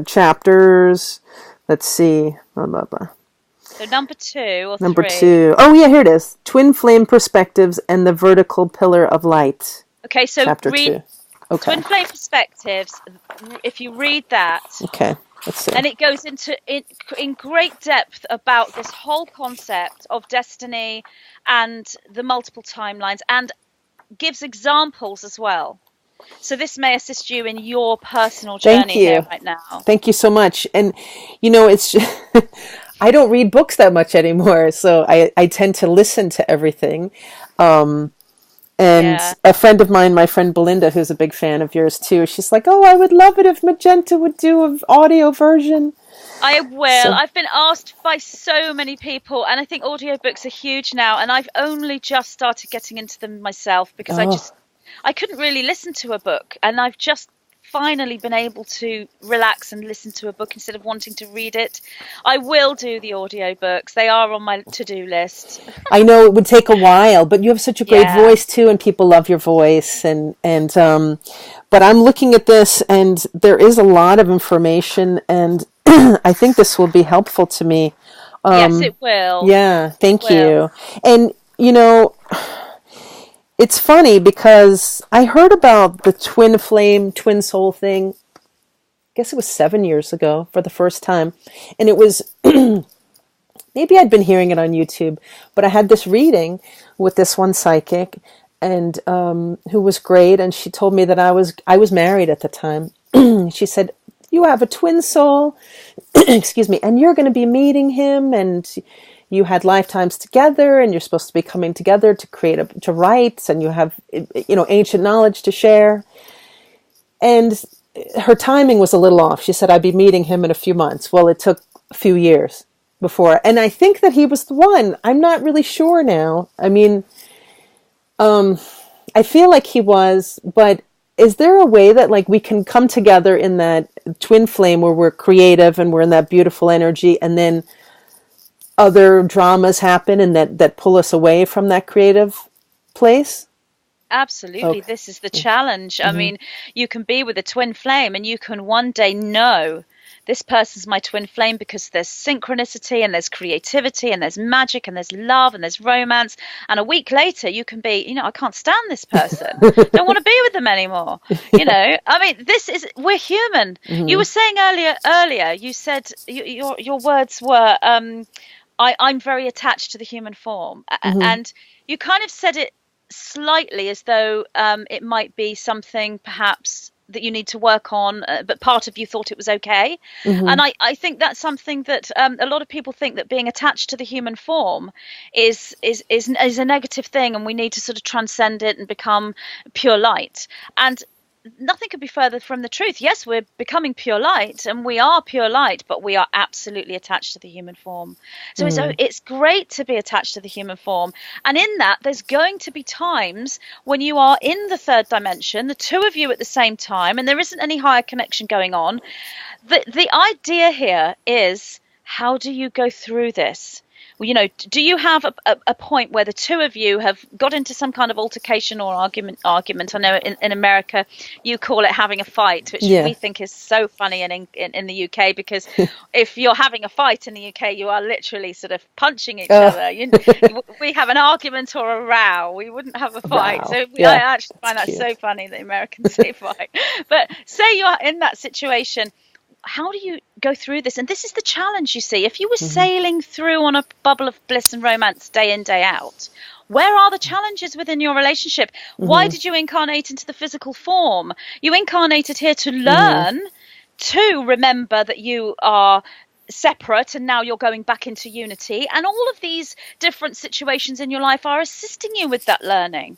chapters. Let's see. Blah, blah, blah. So number 2 or Number 3. 2. Oh, yeah, here it is. Twin Flame Perspectives and the Vertical Pillar of Light. Okay, so Chapter read 2. Okay. Twin Flame Perspectives. If you read that. Okay, let's see. And it goes into in great depth about this whole concept of destiny and the multiple timelines, and gives examples as well. So this may assist you in your personal journey here right now. Thank you so much. And, it's I don't read books that much anymore, so I tend to listen to everything. And a friend of mine, my friend Belinda, who's a big fan of yours too, she's like, oh, I would love it if Magenta would do an audio version. I will. So, I've been asked by so many people, and I think audiobooks are huge now, and I've only just started getting into them myself because I couldn't really listen to a book, and I've just finally been able to relax and listen to a book instead of wanting to read it. I will do the audiobooks. They are on my to-do list. I know it would take a while, but you have such a great voice too, and people love your voice. But I'm looking at this, and there is a lot of information, and I think this will be helpful to me. Yes, it will. Yeah, thank you. And, it's funny because I heard about the twin flame, twin soul thing, I guess it was 7 years ago for the first time. And it was, maybe I'd been hearing it on YouTube, but I had this reading with this one psychic and who was great. And she told me that I was married at the time. She said, you have a twin soul, excuse me, and you're going to be meeting him, and you had lifetimes together, and you're supposed to be coming together to write, and you have, ancient knowledge to share. And her timing was a little off. She said, I'd be meeting him in a few months. Well, it took a few years before. And I think that he was the one. I'm not really sure now. I mean, I feel like he was, but is there a way that we can come together in that twin flame where we're creative and we're in that beautiful energy, and then other dramas happen and that pull us away from that creative place? Absolutely. Okay. This is the challenge. I mean, you can be with a twin flame and you can one day know this person's my twin flame because there's synchronicity and there's creativity and there's magic and there's love and there's romance. And a week later you can be, I can't stand this person. Don't want to be with them anymore. I mean, we're human. You were saying earlier, you said your words were, I'm very attached to the human form. And you kind of said it slightly as though it might be something perhaps that you need to work on, but part of you thought it was okay. And I think that's something that a lot of people think, that being attached to the human form is a negative thing, and we need to sort of transcend it and become pure light. And nothing could be further from the truth. Yes, we're becoming pure light, and we are pure light, but we are absolutely attached to the human form. So it's great to be attached to the human form. And in that, there's going to be times when you are in the third dimension, the two of you at the same time, and there isn't any higher connection going on. The idea here is, how do you go through this? you know, do you have a point where the two of you have got into some kind of altercation or argument? I know in America you call it having a fight, which Yeah. we think is so funny in the UK, because if you're having a fight in the UK, you are literally sort of punching each other. We have an argument or a row. We wouldn't have a fight. Wow. So Yeah. I actually find that so funny that Americans say fight. But say you're in that situation, how do you go through this? And this is the challenge, you see. If you were sailing through on a bubble of bliss and romance day in, day out, where are the challenges within your relationship? Why did you incarnate into the physical form? You incarnated here to learn, to remember that you are separate, and now you're going back into unity. And all of these different situations in your life are assisting you with that learning.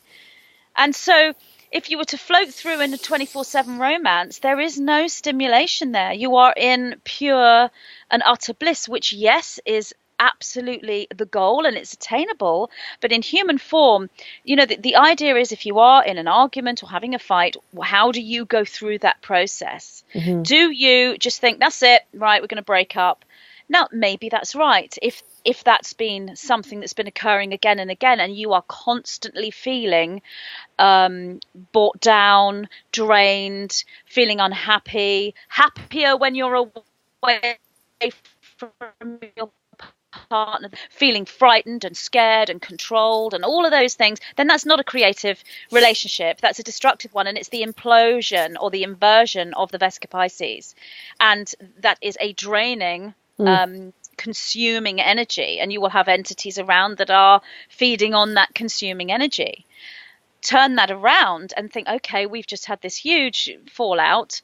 And so if you were to float through in a 24/7 romance, there is no stimulation there. You are in pure and utter bliss, which, yes, is absolutely the goal and it's attainable. But in human form, you know, the idea is, if you are in an argument or having a fight, how do you go through that process? Do you just think, that's it, right, we're going to break up? Now, maybe that's right. If that's been something that's been occurring again and again, and you are constantly feeling brought down, drained, feeling unhappy, happier when you're away from your partner, feeling frightened and scared and controlled and all of those things, then that's not a creative relationship. That's a destructive one, and it's the implosion or the inversion of the Vesica Pisces, and that is a draining consuming energy, and you will have entities around that are feeding on that consuming energy. Turn that around and think, okay, we've just had this huge fallout.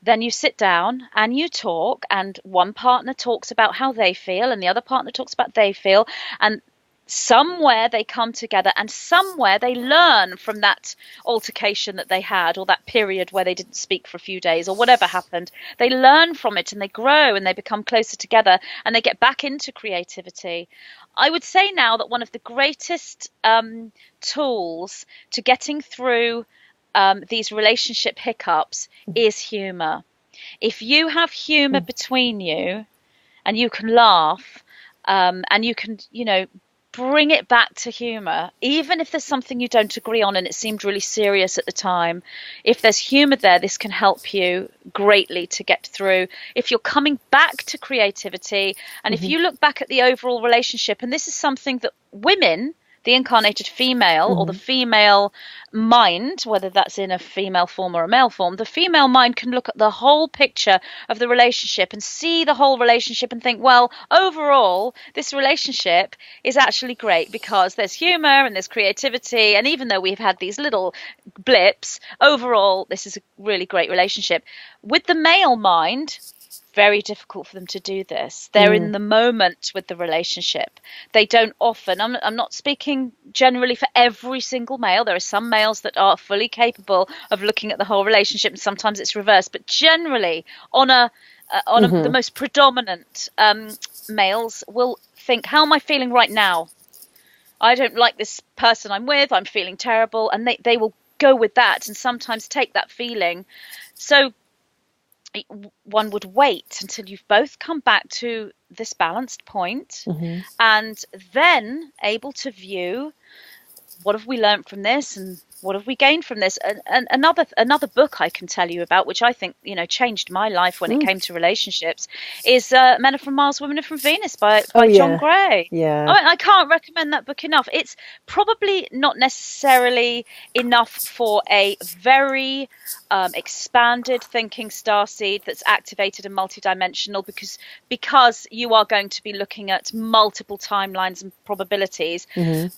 Then you sit down and you talk, and one partner talks about how they feel and the other partner talks about they feel, and somewhere they come together, and somewhere they learn from that altercation that they had, or that period where they didn't speak for a few days, or whatever happened. They learn from it and they grow and they become closer together and they get back into creativity. I would say now that one of the greatest tools to getting through these relationship hiccups is humor. If you have humor between you, and you can laugh, and you can, you know, bring it back to humor, even if there's something you don't agree on and it seemed really serious at the time. If there's humor there, this can help you greatly to get through. If you're coming back to creativity, and if you look back at the overall relationship, and this is something that women, the incarnated female or the female mind, whether that's in a female form or a male form, the female mind can look at the whole picture of the relationship and see the whole relationship and think, well, overall, this relationship is actually great because there's humor and there's creativity. And even though we've had these little blips, overall, this is a really great relationship. With the male mind, very difficult for them to do this. They're in the moment with the relationship. They don't often, I'm not speaking generally for every single male. There are some males that are fully capable of looking at the whole relationship, and sometimes it's reversed. But generally, the most predominant males will think, how am I feeling right now? I don't like this person I'm with. I'm feeling terrible. And they will go with that and sometimes take that feeling. So one would wait until you've both come back to this balanced point, and then able to view, what have we learned from this and what have we gained from this? And another book I can tell you about, which I think, you know, changed my life when it came to relationships, is Men Are From Mars, Women Are From Venus by John Gray. I can't recommend that book enough. It's probably not necessarily enough for a very expanded thinking starseed that's activated and multidimensional, because you are going to be looking at multiple timelines and probabilities.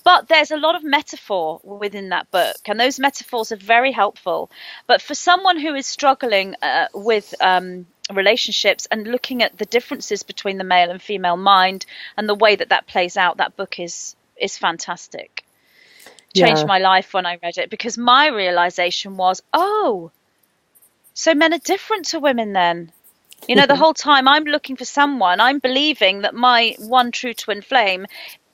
But there's a lot of metaphor within that book, and those metaphors are very helpful. But for someone who is struggling with relationships and looking at the differences between the male and female mind and the way that plays out, that book is fantastic. Changed my life when I read it, because my realization was, oh, so men are different to women then. You know, the whole time I'm looking for someone, I'm believing that my one true twin flame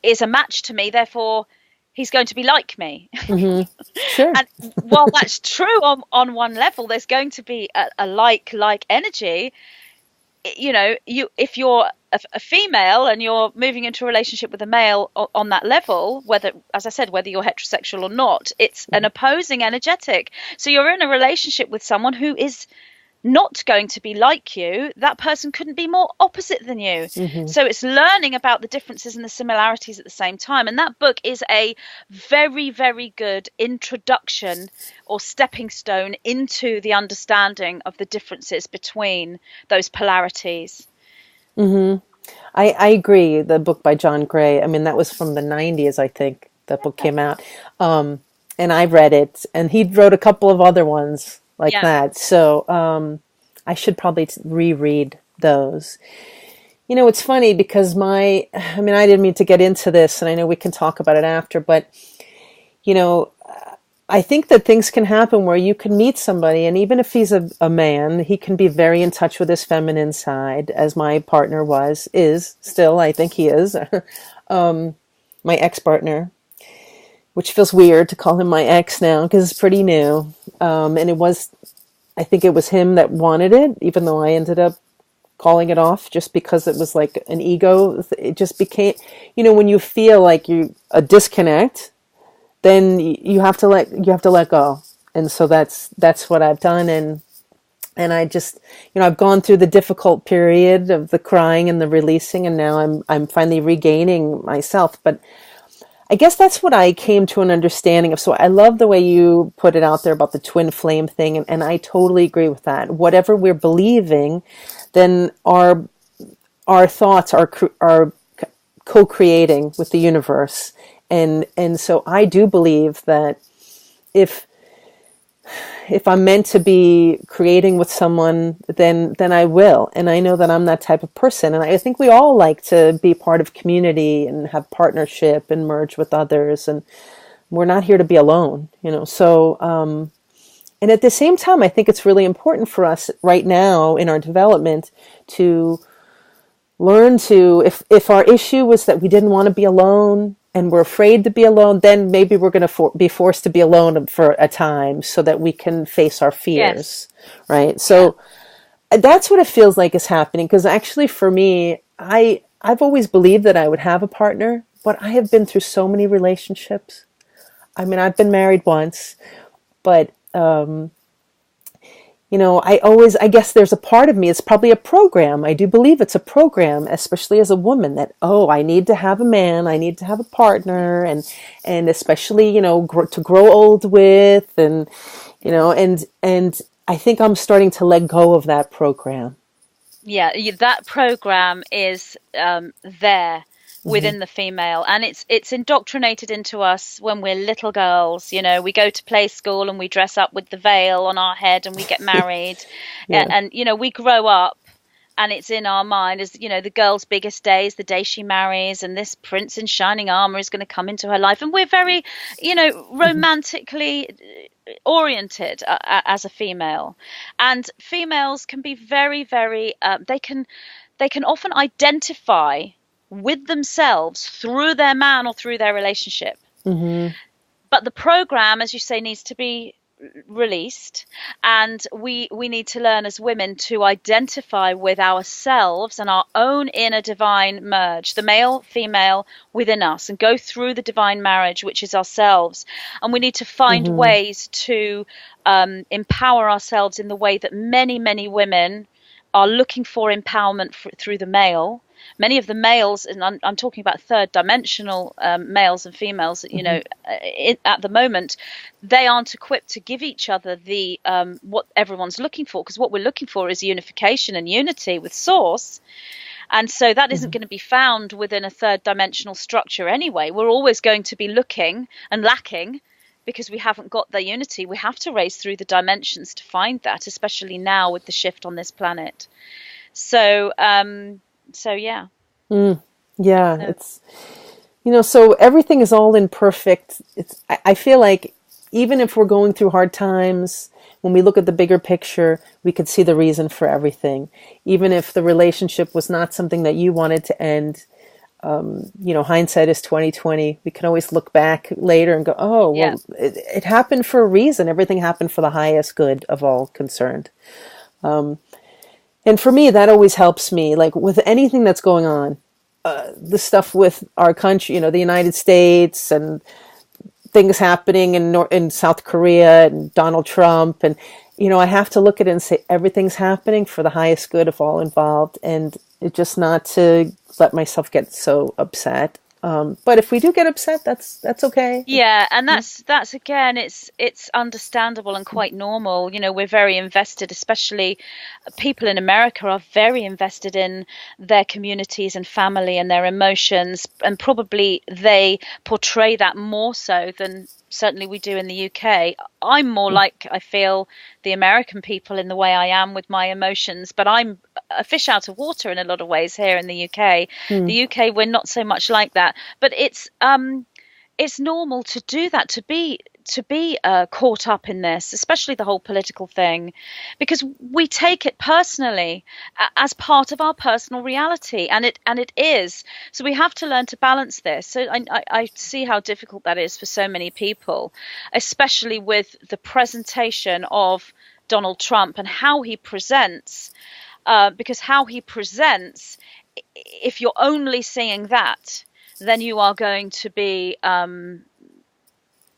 is a match to me, therefore he's going to be like me. Sure. And while that's true on one level, there's going to be a like energy. if you're a female and you're moving into a relationship with a male on that level, whether, as I said, whether you're heterosexual or not, it's an opposing energetic. So you're in a relationship with someone who is not going to be like you. That person couldn't be more opposite than you. So it's learning about the differences and the similarities at the same time. And that book is a very, very good introduction or stepping stone into the understanding of the differences between those polarities. I agree. The book by John Gray, I mean, that was from the 90s, I think, that book came out. And I read it, and he wrote a couple of other ones like that. So I should probably reread those. It's funny because I didn't mean to get into this, and I know we can talk about it after, but, I think that things can happen where you can meet somebody, and even if he's a man, he can be very in touch with his feminine side, as my partner is still, I think he is, my ex-partner, which feels weird to call him my ex now because it's pretty new. And I think it was him that wanted it, even though I ended up calling it off just because it was like an ego. It just became, when you feel like a disconnect, then you have to let go. And so that's what I've done. And I just, I've gone through the difficult period of the crying and the releasing, and now I'm finally regaining myself. But I guess that's what I came to an understanding of. So I love the way you put it out there about the twin flame thing. And I totally agree with that. Whatever we're believing, then our thoughts are co-creating with the universe. And so I do believe that if I'm meant to be creating with someone, then I will. And I know that I'm that type of person. And I think we all like to be part of community and have partnership and merge with others. And we're not here to be alone, So, and at the same time, I think it's really important for us right now in our development to learn to, if our issue was that we didn't want to be alone, and we're afraid to be alone, then maybe we're going to be forced to be alone for a time so that we can face our fears, right? So that's what it feels like is happening. Because actually for me, I've always believed that I would have a partner, but I have been through so many relationships. I mean, I've been married once, but I guess there's a part of me, it's probably a program. I do believe it's a program, especially as a woman, that, I need to have a man, I need to have a partner, and especially, to grow old with, and I think I'm starting to let go of that program. Yeah, that program is there within the female, and it's indoctrinated into us when we're little girls. We go to play school and we dress up with the veil on our head and we get married. And we grow up, and it's in our mind as the girl's biggest day is the day she marries, and this prince in shining armor is going to come into her life, and we're very romantically oriented as a female. And females can be very, very they can often identify with themselves through their man or through their relationship. But the program, as you say, needs to be released, and we need to learn as women to identify with ourselves and our own inner divine merge, the male female within us, and go through the divine marriage, which is ourselves. And we need to find ways to empower ourselves in the way that many women are looking for empowerment through the male. Many of the males, and I'm talking about third dimensional males and females, at the moment, they aren't equipped to give each other the what everyone's looking for, because what we're looking for is unification and unity with source. And so that isn't going to be found within a third dimensional structure anyway. We're always going to be looking and lacking because we haven't got the unity. We have to race through the dimensions to find that, especially now with the shift on this planet. So yeah. It's, so everything is all imperfect. I feel like even if we're going through hard times, when we look at the bigger picture, we could see the reason for everything. Even if the relationship was not something that you wanted to end, hindsight is 20/20. We can always look back later and go, it happened for a reason. Everything happened for the highest good of all concerned. And for me, that always helps me. Like with anything that's going on, the stuff with our country, the United States, and things happening in South Korea and Donald Trump, and I have to look at it and say everything's happening for the highest good of all involved, and it just not to let myself get so upset. But if we do get upset, that's okay. Yeah, and that's again, it's understandable and quite normal. We're very invested, especially people in America are very invested in their communities and family and their emotions, and probably they portray that more so than certainly we do in the UK. I'm more like, I feel, the American people in the way I am with my emotions, but I'm a fish out of water in a lot of ways here in the UK. The UK, we're not so much like that, but it's normal to do that, to be caught up in this, especially the whole political thing, because we take it personally as part of our personal reality, and it is. So we have to learn to balance this. So I see how difficult that is for so many people, especially with the presentation of Donald Trump and how he presents, because how he presents, if you're only seeing that, then you are going to be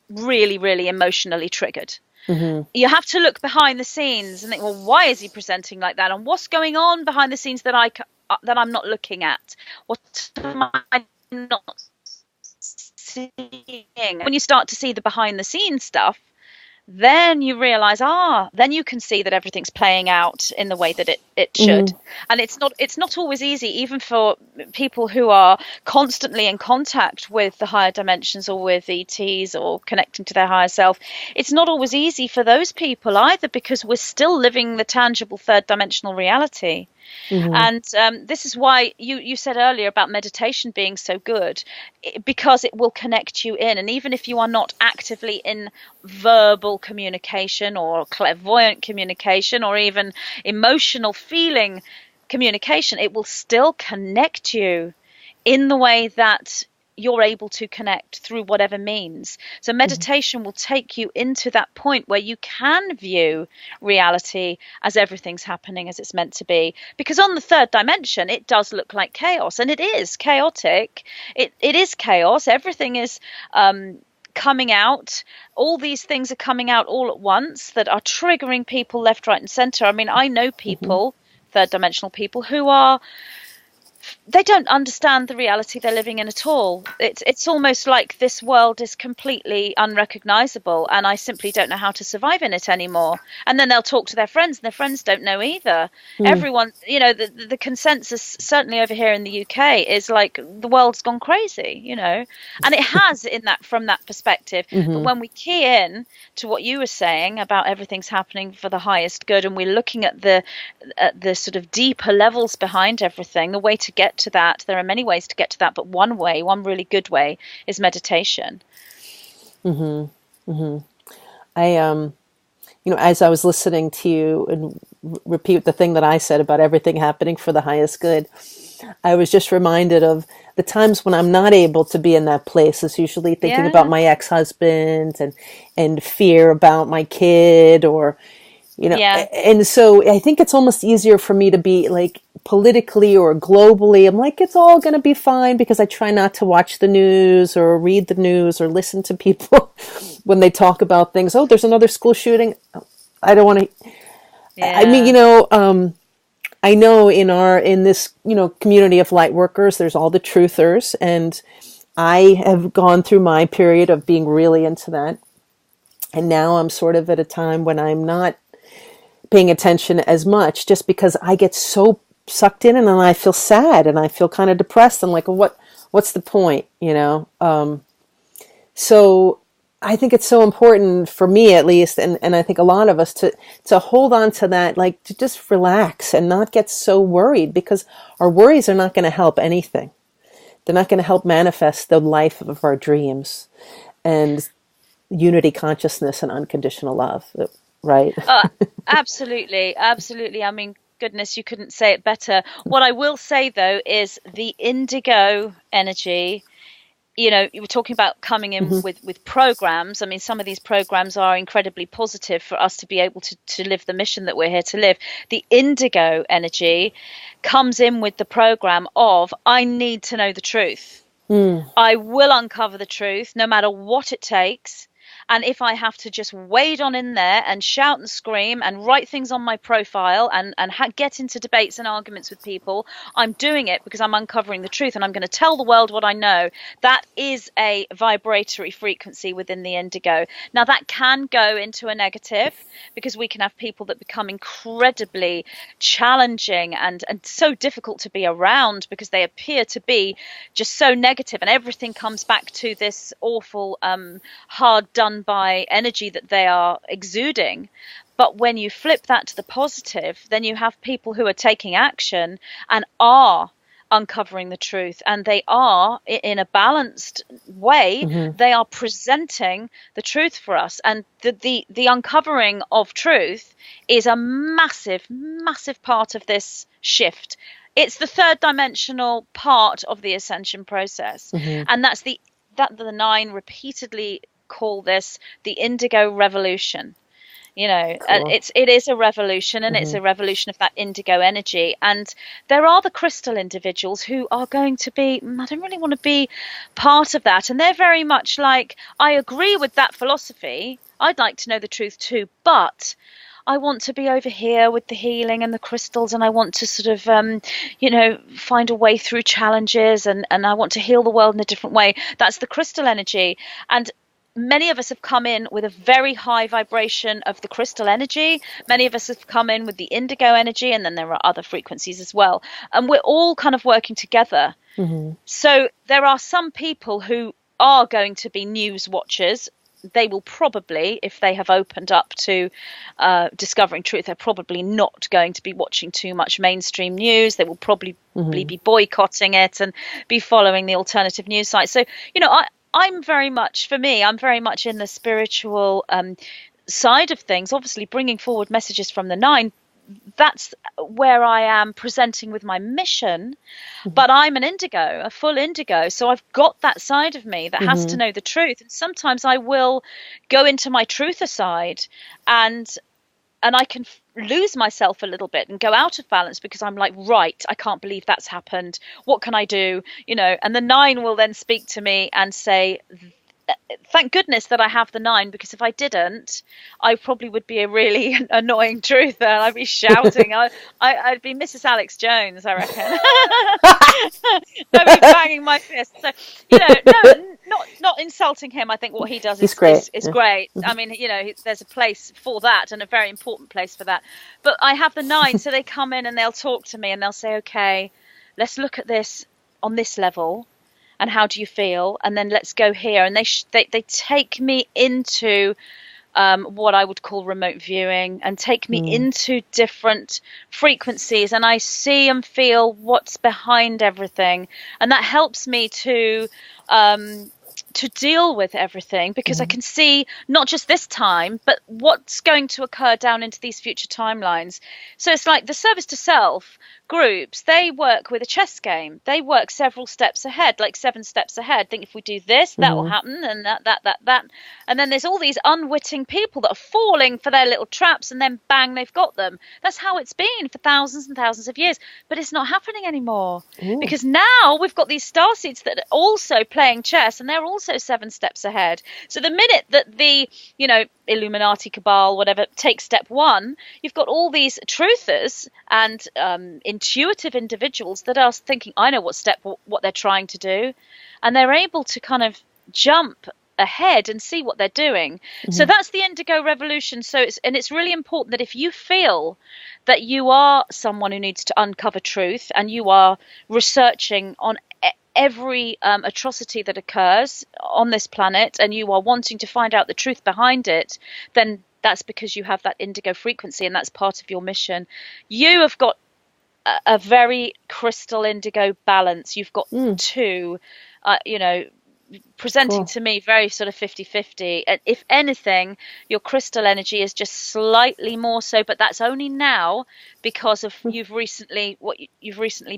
really, really emotionally triggered. You have to look behind the scenes and think, well, why is he presenting like that? And what's going on behind the scenes that I'm not looking at? What am I not seeing? When you start to see the behind the scenes stuff, then you realize, then you can see that everything's playing out in the way that it should. And it's not always easy, even for people who are constantly in contact with the higher dimensions or with ETs or connecting to their higher self. It's not always easy for those people either, because we're still living the tangible third dimensional reality. And this is why you said earlier about meditation being so good, because it will connect you in. And even if you are not actively in verbal communication or clairvoyant communication or even emotional feeling communication, it will still connect you in the way that you're able to connect through whatever means. So meditation will take you into that point where you can view reality as everything's happening as it's meant to be. Because on the third dimension, it does look like chaos, and it is chaotic. It is chaos. Everything is coming out. All these things are coming out all at once that are triggering people left, right, and center. I mean, I know people, third dimensional people, who they don't understand the reality they're living in at all. It's almost like this world is completely unrecognizable, and I simply don't know how to survive in it anymore. And then they'll talk to their friends, and their friends don't know either. Everyone, the consensus, certainly over here in the UK, is like the world's gone crazy, and it has from that perspective. But when we key in to what you were saying about everything's happening for the highest good, and we're looking at the sort of deeper levels behind everything, the way to get to that, there are many ways to get to that, but one really good way, is meditation. I as I was listening to you and repeat the thing that I said about everything happening for the highest good, I was just reminded of the times when I'm not able to be in that place. It's usually thinking about my ex-husband and fear about my kid, or and so I think it's almost easier for me to be like politically or globally. I'm like, it's all going to be fine, because I try not to watch the news or read the news or listen to people when they talk about things. Oh, there's another school shooting. I don't want to. I mean, I know in this, community of light workers, there's all the truthers, and I have gone through my period of being really into that. And now I'm sort of at a time when I'm not paying attention as much, just because I get so sucked in, and then I feel sad and I feel kind of depressed. I'm like, well, what's the point, So I think it's so important for me, at least, and I think a lot of us, to hold on to that, like to just relax and not get so worried, because our worries are not going to help anything. They're not going to help manifest the life of our dreams and unity consciousness and unconditional love, right? Absolutely. I mean, goodness, you couldn't say it better. What I will say, though, is the indigo energy you know, you were talking about coming in with programs. I mean, some of these programs are incredibly positive for us to be able to live the mission that we're here to live. The indigo energy comes in with the program of, I need to know the truth. I will uncover the truth no matter what it takes. And if I have to just wade on in there and shout and scream and write things on my profile and get into debates and arguments with people, I'm doing it because I'm uncovering the truth and I'm going to tell the world what I know. That is a vibratory frequency within the indigo. Now, that can go into a negative because we can have people that become incredibly challenging and so difficult to be around because they appear to be just so negative, and everything comes back to this awful, hard done by energy that they are exuding. But when you flip that to the positive, then you have people who are taking action and are uncovering the truth, and they are, in a balanced way, they are presenting the truth for us. And the uncovering of truth is a massive part of this shift. It's the third dimensional part of the ascension process, and that's the 9 repeatedly call this the indigo revolution. You know, cool. It is a revolution, and it's a revolution of that indigo energy. And there are the crystal individuals who are going to be, I don't really want to be part of that. And they're very much like, I agree with that philosophy. I'd like to know the truth too, but I want to be over here with the healing and the crystals, and I want to sort of, you know, find a way through challenges, and I want to heal the world in a different way. That's the crystal energy. And many of us have come in with a very high vibration of the crystal energy. Many of us have come in with the indigo energy, and then there are other frequencies as well. And we're all kind of working together. So there are some people who are going to be news watchers. They will probably, if they have opened up to discovering truth, they're probably not going to be watching too much mainstream news. They will probably be boycotting it and be following the alternative news sites. So, you know, I'm very much in the spiritual side of things, obviously bringing forward messages from the 9. That's where I am presenting with my mission, but I'm an indigo, a full indigo. So I've got that side of me that has to know the truth. And sometimes I will go into my truther side and I can lose myself a little bit and go out of balance because I'm like, right, I can't believe that's happened. What can I do? You know, and the 9 will then speak to me and say, thank goodness that I have the 9, because if I didn't, I probably would be a really annoying truther. I'd be shouting. I'd be Mrs. Alex Jones, I reckon. I'd be banging my fist. So, you know, not insulting him. I think what he does is great. I mean, you know, there's a place for that, and a very important place for that. But I have the 9, so they come in and they'll talk to me and they'll say, okay, let's look at this on this level. And how do you feel? And then let's go here. And they take me into what I would call remote viewing, and take me into different frequencies. And I see and feel what's behind everything. And that helps me to deal with everything, because I can see not just this time, but what's going to occur down into these future timelines. So it's like the service to self groups, they work with a chess game. They work several steps ahead, like 7 steps ahead. Think if we do this, that will happen, and that. And then there's all these unwitting people that are falling for their little traps, and then bang, they've got them. That's how it's been for thousands and thousands of years. But it's not happening anymore, because now we've got these starseeds that are also playing chess, and they're also 7 steps ahead. So the minute that the, you know, Illuminati cabal, whatever, takes step 1, you've got all these truthers and intuitive individuals that are thinking, I know what they're trying to do, and they're able to kind of jump ahead and see what they're doing. So that's the indigo revolution. So it's really important that if you feel that you are someone who needs to uncover truth, and you are researching on every atrocity that occurs on this planet, and you are wanting to find out the truth behind it, then that's because you have that indigo frequency, and that's part of your mission. You have got a very crystal indigo balance. You've got 2, you know, presenting Cool. to me very sort of 50-50. And if anything, your crystal energy is just slightly more so, but that's only now because of you've recently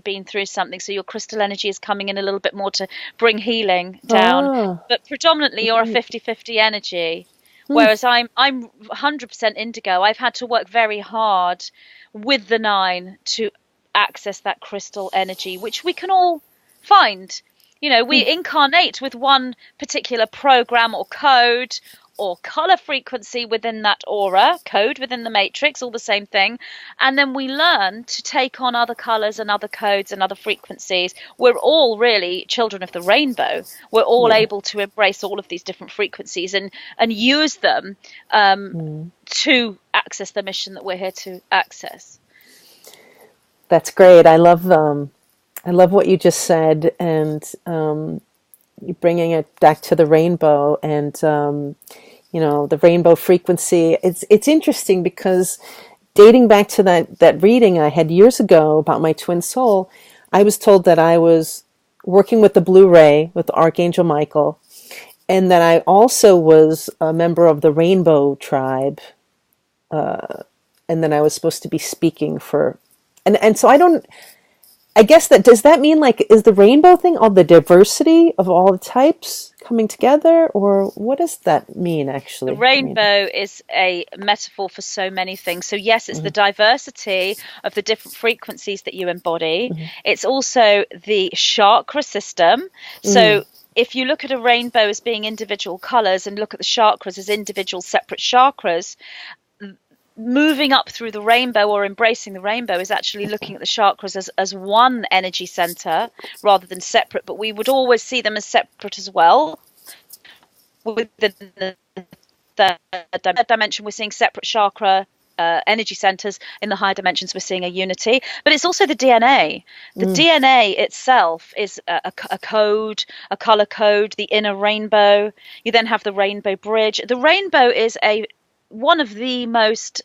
been through something. So your crystal energy is coming in a little bit more to bring healing down. Ah. But predominantly you're a 50-50 energy. Whereas I'm 100% indigo. I've had to work very hard with the 9 to access that crystal energy, which we can all find. You know, we incarnate with one particular program or code or color frequency within that aura, code within the matrix, all the same thing. And then we learn to take on other colors and other codes and other frequencies. We're all really children of the rainbow. We're all Yeah. able to embrace all of these different frequencies and use them to access the mission that we're here to access. That's great. I love what you just said, and you're bringing it back to the rainbow and the rainbow frequency. It's interesting because dating back to that reading I had years ago about my twin soul, I was told that I was working with the Blue Ray with Archangel Michael, and that I also was a member of the Rainbow Tribe, and then I was supposed to be speaking for, and so I guess does that mean like, is the rainbow thing all the diversity of all the types coming together, or what does that mean actually? The rainbow is a metaphor for so many things. So yes, it's the diversity of the different frequencies that you embody. It's also the chakra system. So if you look at a rainbow as being individual colors and look at the chakras as individual separate chakras, moving up through the rainbow or embracing the rainbow is actually looking at the chakras as one energy center rather than separate, but we would always see them as separate as well. Within the third dimension, we're seeing separate chakra energy centers. In the higher dimensions, we're seeing a unity, but it's also the DNA. The DNA itself is a code, a color code, the inner rainbow. You then have the rainbow bridge. The rainbow is one of the most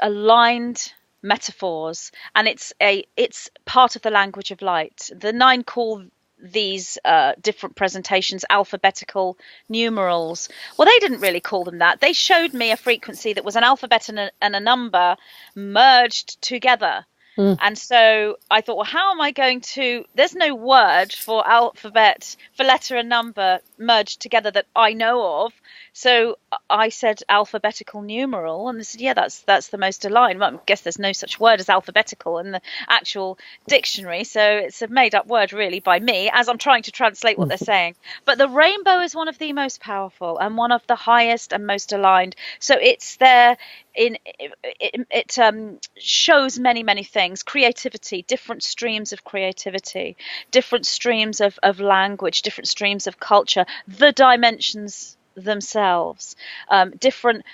aligned metaphors, and it's part of the language of light. The 9 call these different presentations alphabetical numerals. Well, they didn't really call them that. They showed me a frequency that was an alphabet and a number merged together. And so I thought, well, how am I going to, there's no word for alphabet, for letter and number merged together that I know of. So I said alphabetical numeral, and they said, yeah, that's the most aligned. Well, I guess there's no such word as alphabetical in the actual dictionary. So it's a made up word really by me as I'm trying to translate what they're saying. But the rainbow is one of the most powerful and one of the highest and most aligned. So it's there. It shows many things: creativity, different streams of creativity, different streams of language, different streams of culture, the dimensions themselves, different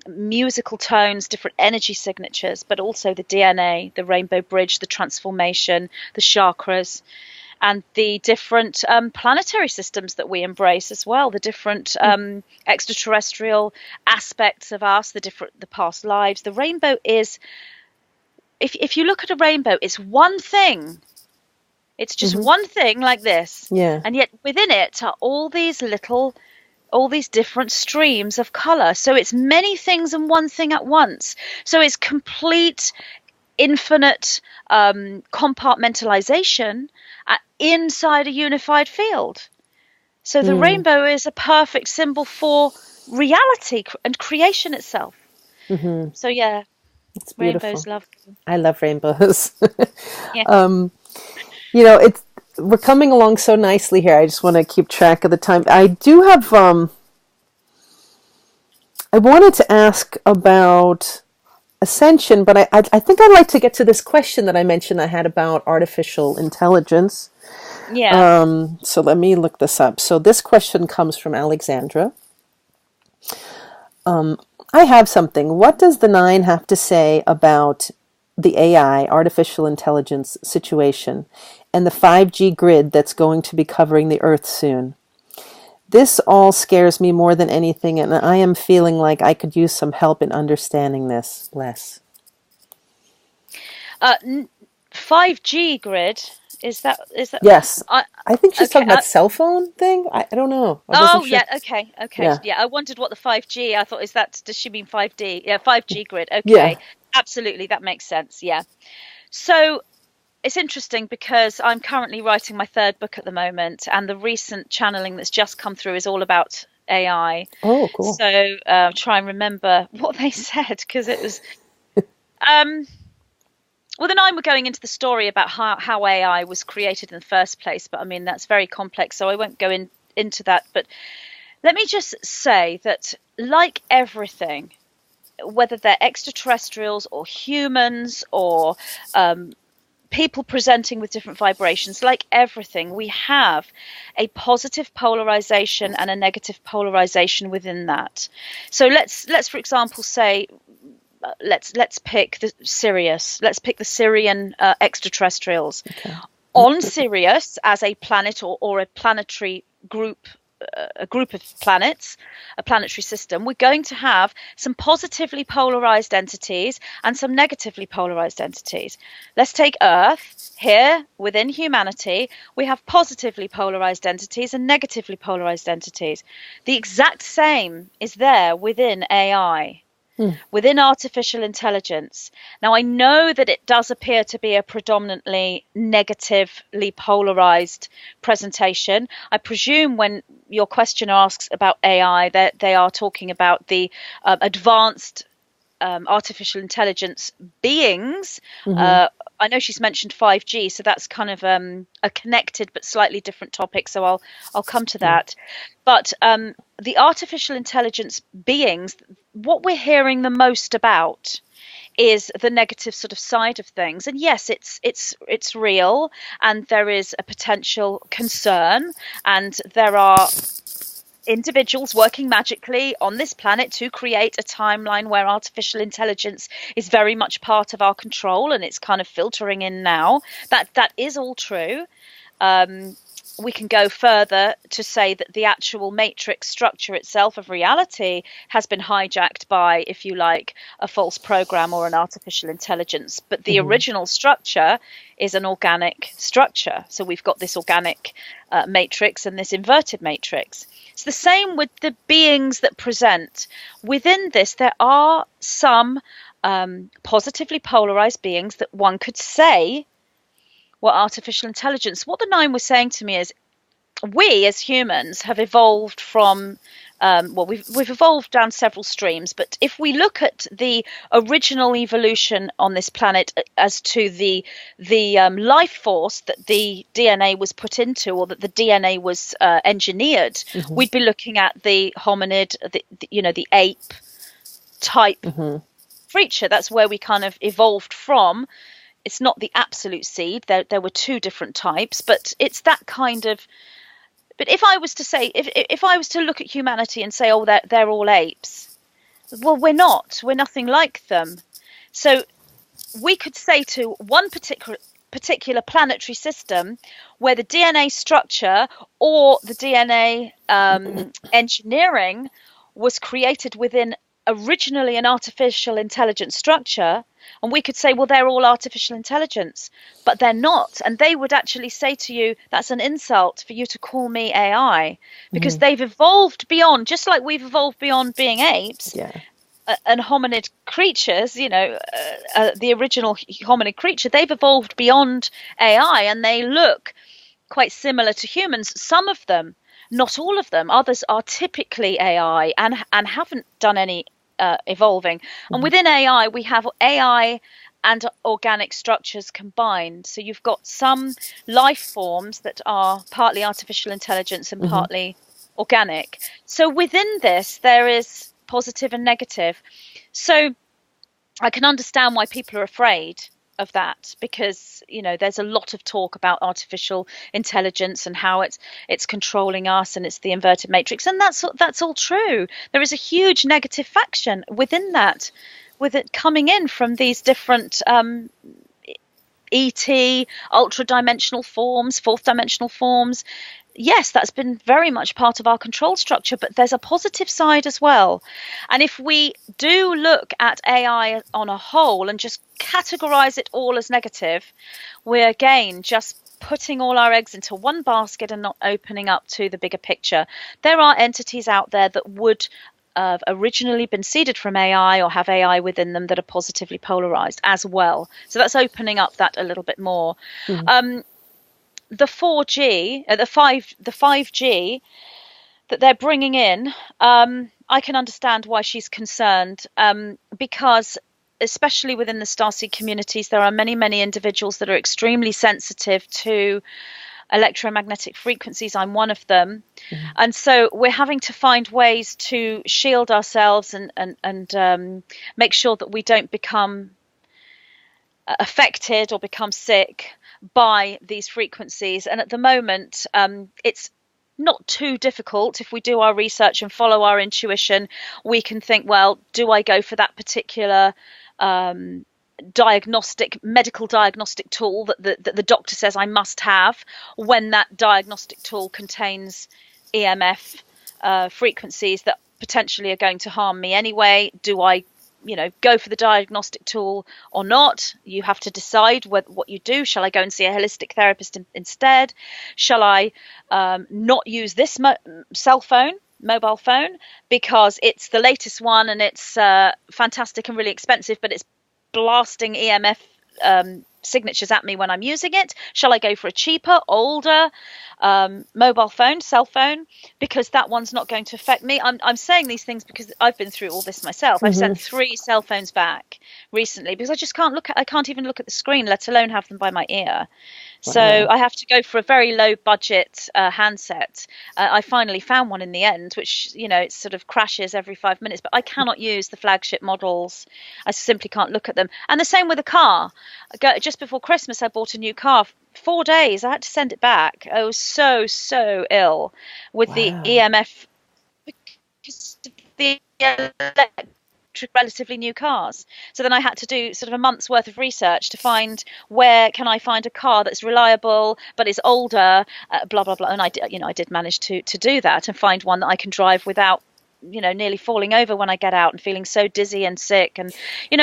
musical tones, different energy signatures, but also the DNA, the rainbow bridge, the transformation, the chakras, and the different planetary systems that we embrace as well, the different extraterrestrial aspects of us, the past lives. The rainbow is, if you look at a rainbow, it's one thing. It's just one thing like this. Yeah. And yet within it are all these different streams of color. So it's many things and one thing at once. So it's complete, infinite compartmentalization inside a unified field. So the rainbow is a perfect symbol for reality and creation itself. So yeah, it's beautiful. Rainbows lovely. I love rainbows. Yeah. We're coming along so nicely here. I just want to keep track of the time. I do have, I wanted to ask about Ascension, but I think I'd like to get to this question that I mentioned I had about artificial intelligence. Yeah. So let me look this up. So this question comes from Alexandra. I have something. What does the 9 have to say about the AI, artificial intelligence situation, and the 5G grid that's going to be covering the Earth soon? This all scares me more than anything, and I am feeling like I could use some help in understanding this less. 5G grid Is that Yes. I I think she's okay. talking about cell phone thing. I don't know. I wasn't Oh sure. yeah, okay. Yeah. Yeah, I wondered what the 5G. I thought, is that, does she mean 5D? Yeah, 5G grid. Yeah. Okay, absolutely, that makes sense. Yeah. So it's interesting because I'm currently writing my third book at the moment, and the recent channeling that's just come through is all about AI. Oh, cool. So try and remember what they said, because it was um, well, the nine were going into the story about how AI was created in the first place, but I mean that's very complex, so I won't go into that. But let me just say that, like everything, whether they're extraterrestrials or humans or people presenting with different vibrations, like everything, we have a positive polarization and a negative polarization within that. So let's for example say, let's pick the Sirius. Let's pick the Syrian extraterrestrials. Okay. On Sirius, as a planet or a planetary group, a group of planets, a planetary system, we're going to have some positively polarized entities and some negatively polarized entities. Let's take Earth. Here, within humanity, we have positively polarized entities and negatively polarized entities. The exact same is there within AI. Within artificial intelligence. Now, I know that it does appear to be a predominantly negatively polarized presentation. I presume when your questioner asks about AI, that they are talking about the advanced artificial intelligence beings. I know she's mentioned 5G, so that's kind of a connected but slightly different topic. So I'll come to that. But the artificial intelligence beings, what we're hearing the most about is the negative sort of side of things. And yes, it's real, and there is a potential concern, and there are individuals working magically on this planet to create a timeline where artificial intelligence is very much part of our control, and it's kind of filtering in now. That is all true. We can go further to say that the actual matrix structure itself of reality has been hijacked by, if you like, a false program or an artificial intelligence. But the original structure is an organic structure. So we've got this organic matrix and this inverted matrix. It's the same with the beings that present. Within this, there are some positively polarized beings that one could say were artificial intelligence. What the nine was saying to me is, we as humans have evolved from we've evolved down several streams, but if we look at the original evolution on this planet as to the life force that the DNA was put into, or that the DNA was engineered, we'd be looking at the hominid, the ape type creature. That's where we kind of evolved from. It's not the absolute seed. There were two different types, but it's that kind of. But if I was to say, if I was to look at humanity and say, oh, they're all apes, well, we're not. We're nothing like them. So we could say to one particular planetary system where the DNA structure or the DNA engineering was created within originally an artificial intelligence structure, and we could say, well, they're all artificial intelligence, but they're not. And they would actually say to you, that's an insult for you to call me AI, because they've evolved beyond, just like we've evolved beyond being apes and hominid creatures, the original hominid creature, they've evolved beyond AI, and they look quite similar to humans. Some of them, not all of them. Others are typically AI and haven't done any evolving. And within AI, we have AI and organic structures combined. So you've got some life forms that are partly artificial intelligence and partly organic. So within this, there is positive and negative. So I can understand why people are afraid of that, because there's a lot of talk about artificial intelligence and how it's controlling us, and it's the inverted matrix, and that's all true. There is a huge negative faction within that, with it coming in from these different ET, ultra dimensional forms, fourth dimensional forms. Yes, that's been very much part of our control structure, but there's a positive side as well. And if we do look at AI on a whole and just categorize it all as negative, we're again just putting all our eggs into one basket and not opening up to the bigger picture. There are entities out there that would have originally been seeded from AI or have AI within them that are positively polarized as well. So that's opening up that a little bit more. The 4G, the 5G that they're bringing in, I can understand why she's concerned, because especially within the starseed communities, there are many, many individuals that are extremely sensitive to electromagnetic frequencies. I'm one of them. And so we're having to find ways to shield ourselves and make sure that we don't become affected or become sick by these frequencies. And at the moment, it's not too difficult. If we do our research and follow our intuition, we can think, well, do I go for that particular medical diagnostic tool that the doctor says I must have, when that diagnostic tool contains EMF frequencies that potentially are going to harm me anyway? Do I go for the diagnostic tool or not? You have to decide what you do. Shall I go and see a holistic therapist instead? Shall I not use this mobile phone because it's the latest one and it's fantastic and really expensive, but it's blasting EMF signatures at me when I'm using it? Shall I go for a cheaper, older mobile phone, cell phone, because that one's not going to affect me? I'm saying these things because I've been through all this myself. I've sent 3 cell phones back recently because I just I can't even look at the screen, let alone have them by my ear. Wow. So I have to go for a very low budget handset. I finally found one in the end, which, it sort of crashes every 5 minutes, but I cannot use the flagship models. I simply can't look at them. And the same with a car. Just before Christmas, I bought a new car. 4 days, I had to send it back. I was so ill with the EMF because of the relatively new cars. So then I had to do sort of a month's worth of research to find where can I find a car that's reliable but is older, blah blah blah. And I did manage to do that and find one that I can drive without nearly falling over when I get out and feeling so dizzy and sick. And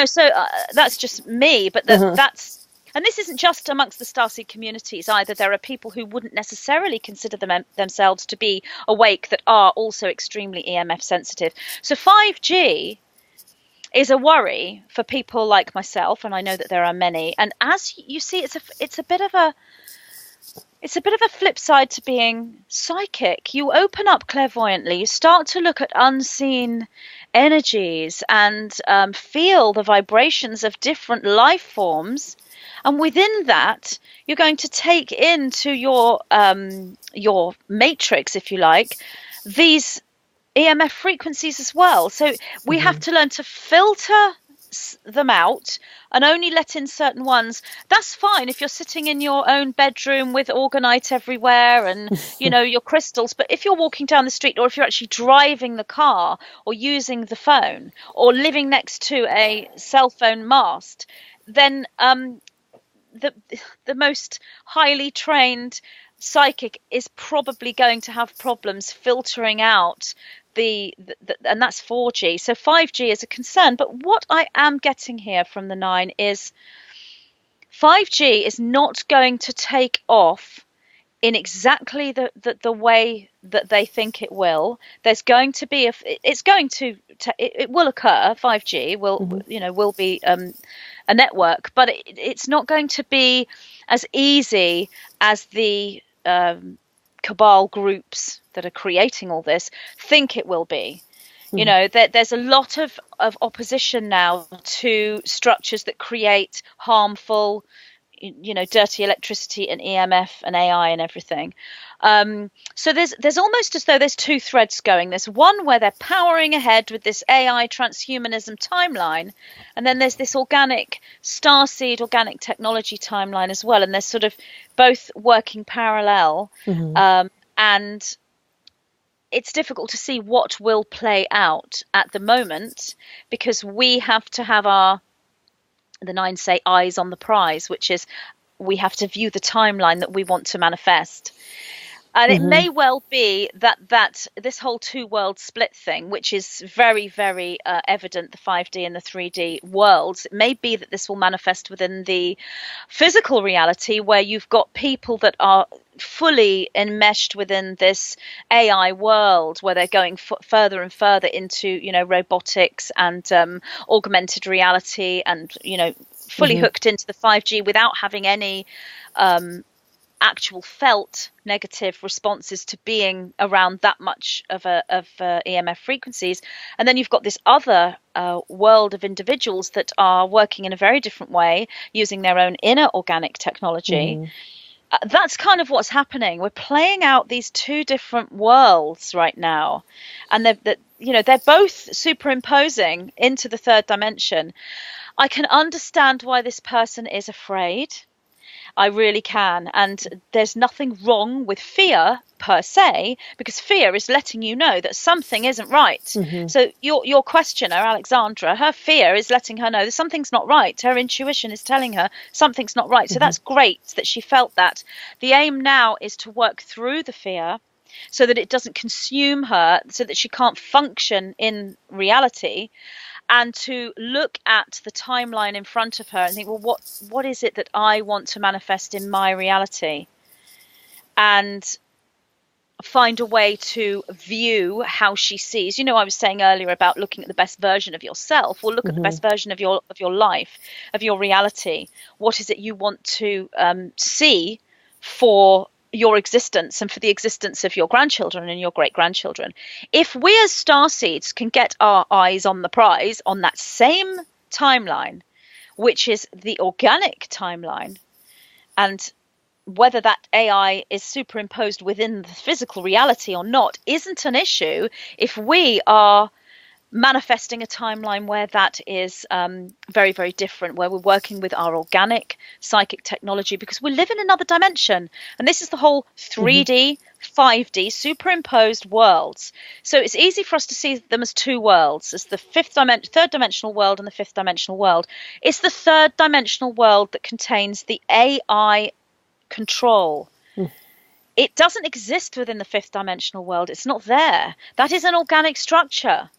so that's just me, but that's. And this isn't just amongst the starseed communities either. There are people who wouldn't necessarily consider themselves to be awake that are also extremely EMF sensitive. So 5G is a worry for people like myself, and I know that there are many. And as you see, it's a bit of a flip side to being psychic. You open up clairvoyantly, you start to look at unseen energies and feel the vibrations of different life forms. And within that, you're going to take into your matrix, if you like, these EMF frequencies as well. So we have to learn to filter them out and only let in certain ones. That's fine if you're sitting in your own bedroom with orgonite everywhere and your crystals, but if you're walking down the street, or if you're actually driving the car or using the phone or living next to a cell phone mast, then the most highly trained psychic is probably going to have problems filtering out and that's 4G. So 5G is a concern. But what I am getting here from the 9 is 5G is not going to take off in exactly the way that they think it will. There's going to be it will occur. 5G will be a network, but it's not going to be as easy as the cabal groups that are creating all this think it will be. There's a lot of opposition now to structures that create harmful, dirty electricity and EMF and AI and everything. So there's almost as though there's 2 threads going. There's one where they're powering ahead with this AI transhumanism timeline, and then there's this organic starseed, organic technology timeline as well. And they're sort of both working parallel. And it's difficult to see what will play out at the moment because we have to have the 9 say eyes on the prize, which is we have to view the timeline that we want to manifest. And it may well be that this whole two world split thing, which is very, very evident, the 5D and the 3D worlds, it may be that this will manifest within the physical reality, where you've got people that are fully enmeshed within this AI world, where they're going further and further into, robotics and augmented reality, and, fully hooked into the 5G without having any actual felt negative responses to being around that much of EMF frequencies. And then you've got this other world of individuals that are working in a very different way, using their own inner organic technology. That's kind of what's happening. We're playing out these two different worlds right now, and they're both superimposing into the third dimension. I can understand why this person is afraid. I really can. And there's nothing wrong with fear per se, because fear is letting you know that something isn't right. So your questioner, Alexandra, her fear is letting her know that something's not right. Her intuition is telling her something's not right. So that's great that she felt that. The aim now is to work through the fear so that it doesn't consume her, so that she can't function in reality, and to look at the timeline in front of her and think, well, what is it that I want to manifest in my reality? And find a way to view how she sees. I was saying earlier about looking at the best version of yourself. Well, look at the best version of your life, of your reality. What is it you want to see for your existence and for the existence of your grandchildren and your great-grandchildren? If we as starseeds can get our eyes on the prize on that same timeline, which is the organic timeline, and whether that AI is superimposed within the physical reality or not isn't an issue if we are manifesting a timeline where that is very, very different, where we're working with our organic psychic technology, because we live in another dimension. And this is the whole 3D, 5D superimposed worlds. So it's easy for us to see them as two worlds, as the third dimensional world and the fifth dimensional world. It's the third dimensional world that contains the AI control. It doesn't exist within the fifth dimensional world. It's not there. That is an organic structure.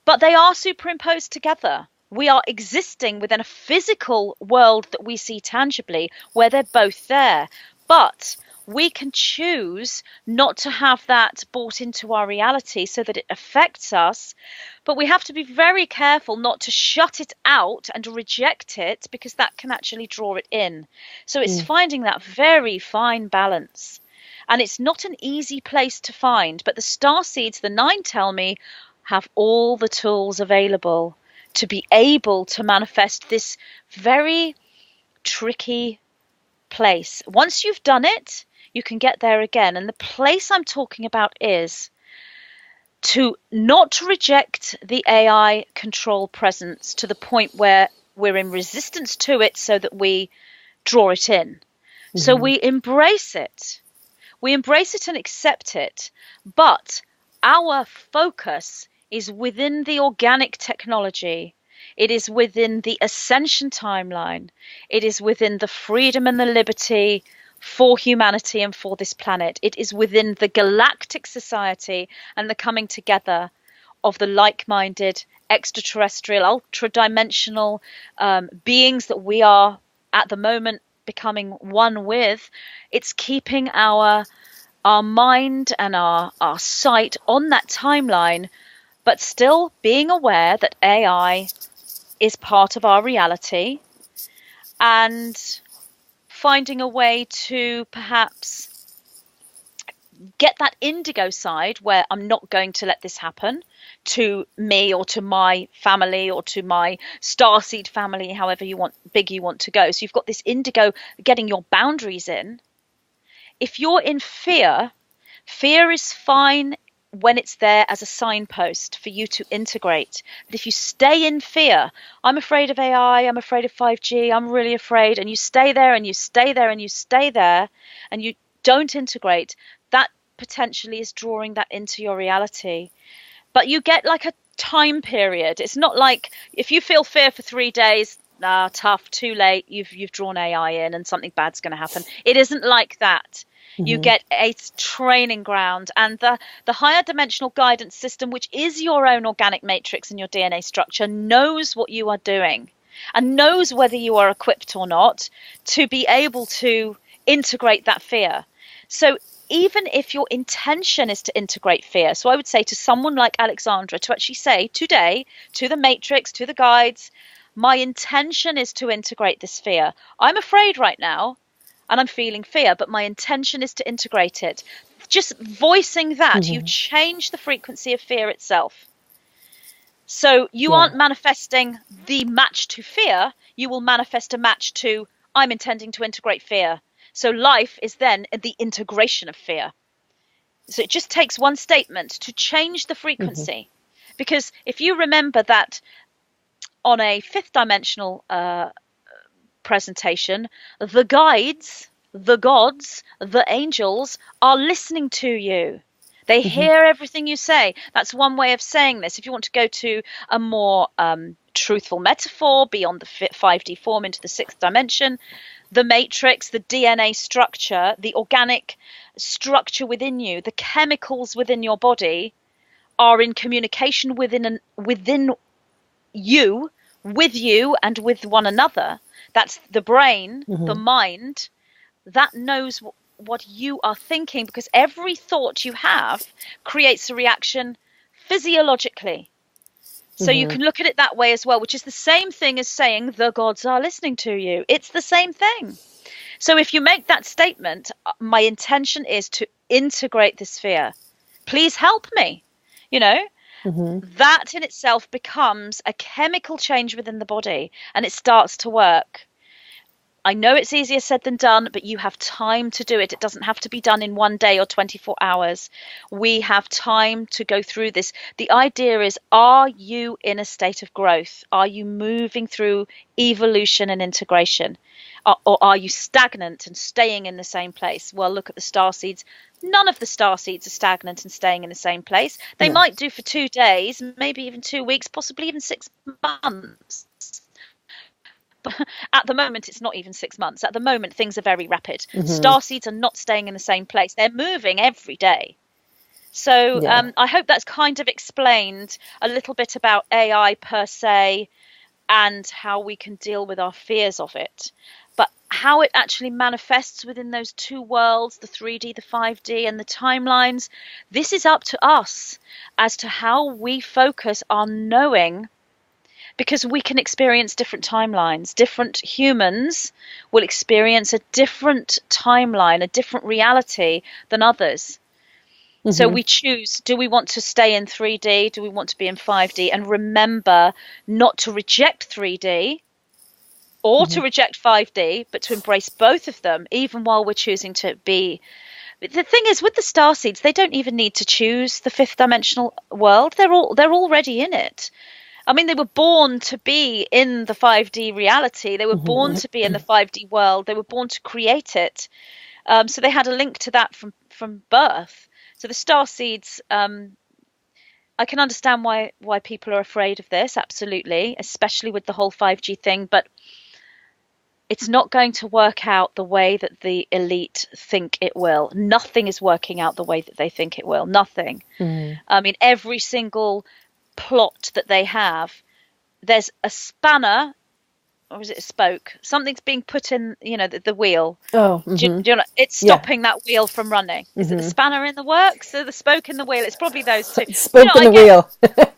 But they are superimposed together. We are existing within a physical world that we see tangibly, where they're both there. But we can choose not to have that brought into our reality so that it affects us. But we have to be very careful not to shut it out and reject it, because that can actually draw it in. So it's finding that very fine balance. And it's not an easy place to find. But the starseeds, the 9 tell me, have all the tools available to be able to manifest this very tricky place. Once you've done it, you can get there again. And the place I'm talking about is to not reject the AI control presence to the point where we're in resistance to it so that we draw it in. So we embrace it. We embrace it and accept it. But our focus is within the organic technology. It is within the Ascension timeline. It is within the freedom and the liberty for humanity and for this planet. It is within the galactic society and the coming together of the like-minded, extraterrestrial, ultra-dimensional beings that we are at the moment becoming one with. It's keeping our mind and our sight on that timeline, but still being aware that AI is part of our reality, and finding a way to perhaps get that indigo side where I'm not going to let this happen to me or to my family or to my starseed family, however big you want to go. So you've got this indigo getting your boundaries in. If you're in fear, fear is fine when it's there as a signpost for you to integrate. But if you stay in fear, I'm afraid of AI, I'm afraid of 5G, I'm really afraid, and you stay there and you stay there and you stay there and you don't integrate, that potentially is drawing that into your reality. But you get like a time period. It's not like if you feel fear for 3 days, tough, too late, you've drawn AI in and something bad's going to happen. It isn't like that. You get a training ground, and the higher dimensional guidance system, which is your own organic matrix and your DNA structure, knows what you are doing and knows whether you are equipped or not to be able to integrate that fear. So even if your intention is to integrate fear, so I would say to someone like Alexandra to actually say today to the matrix, to the guides, my intention is to integrate this fear. I'm afraid right now and I'm feeling fear, but my intention is to integrate it. Just voicing that, you change the frequency of fear itself. So you aren't manifesting the match to fear, you will manifest a match to I'm intending to integrate fear. So life is then the integration of fear. So it just takes one statement to change the frequency. Because if you remember that on a fifth dimensional presentation, the guides, the gods, the angels are listening to you. They hear everything you say. That's one way of saying this. If you want to go to a more truthful metaphor beyond the 5D form into the sixth dimension, the matrix, the DNA structure, the organic structure within you, the chemicals within your body are in communication within you, with you and with one another. That's the brain, the mind, that knows what you are thinking, because every thought you have creates a reaction physiologically. So you can look at it that way as well, which is the same thing as saying the gods are listening to you. It's the same thing. So if you make that statement, my intention is to integrate this fear. Please help me. You know, that in itself becomes a chemical change within the body, and it starts to work. I know it's easier said than done, but you have time to do it. It doesn't have to be done in 1 day or 24 hours. We have time to go through this. The idea is, are you in a state of growth? Are you moving through evolution and integration? Or are you stagnant and staying in the same place? Well, look at the starseeds. None of the starseeds are stagnant and staying in the same place. They might do for 2 days, maybe even 2 weeks, possibly even 6 months. But at the moment, it's not even 6 months. At the moment, things are very rapid. Starseeds are not staying in the same place. They're moving every day. So I hope that's kind of explained a little bit about AI per se and how we can deal with our fears of it. But how it actually manifests within those two worlds, the 3D, the 5D, and the timelines, this is up to us as to how we focus on knowing. Because we can experience different timelines. Different humans will experience a different timeline, a different reality than others. So we choose, do we want to stay in 3D? Do we want to be in 5D? And remember not to reject 3D or to reject 5D, but to embrace both of them, even while we're choosing to be. The thing is, with the starseeds, they don't even need to choose the fifth dimensional world. They're already in it. I mean, they were born to be in the 5D reality. They were born to be in the 5D world. They were born to create it. So they had a link to that from birth. So the starseeds, I can understand why people are afraid of this, absolutely, especially with the whole 5G thing. But it's not going to work out the way that the elite think it will. Nothing is working out the way that they think it will. Nothing. I mean, every single plot that they have, there's a spanner, or is it a spoke? Something's being put in, the wheel. It's stopping that wheel from running. Is it the spanner in the works or the spoke in the wheel? It's probably those two. Spoke in the wheel.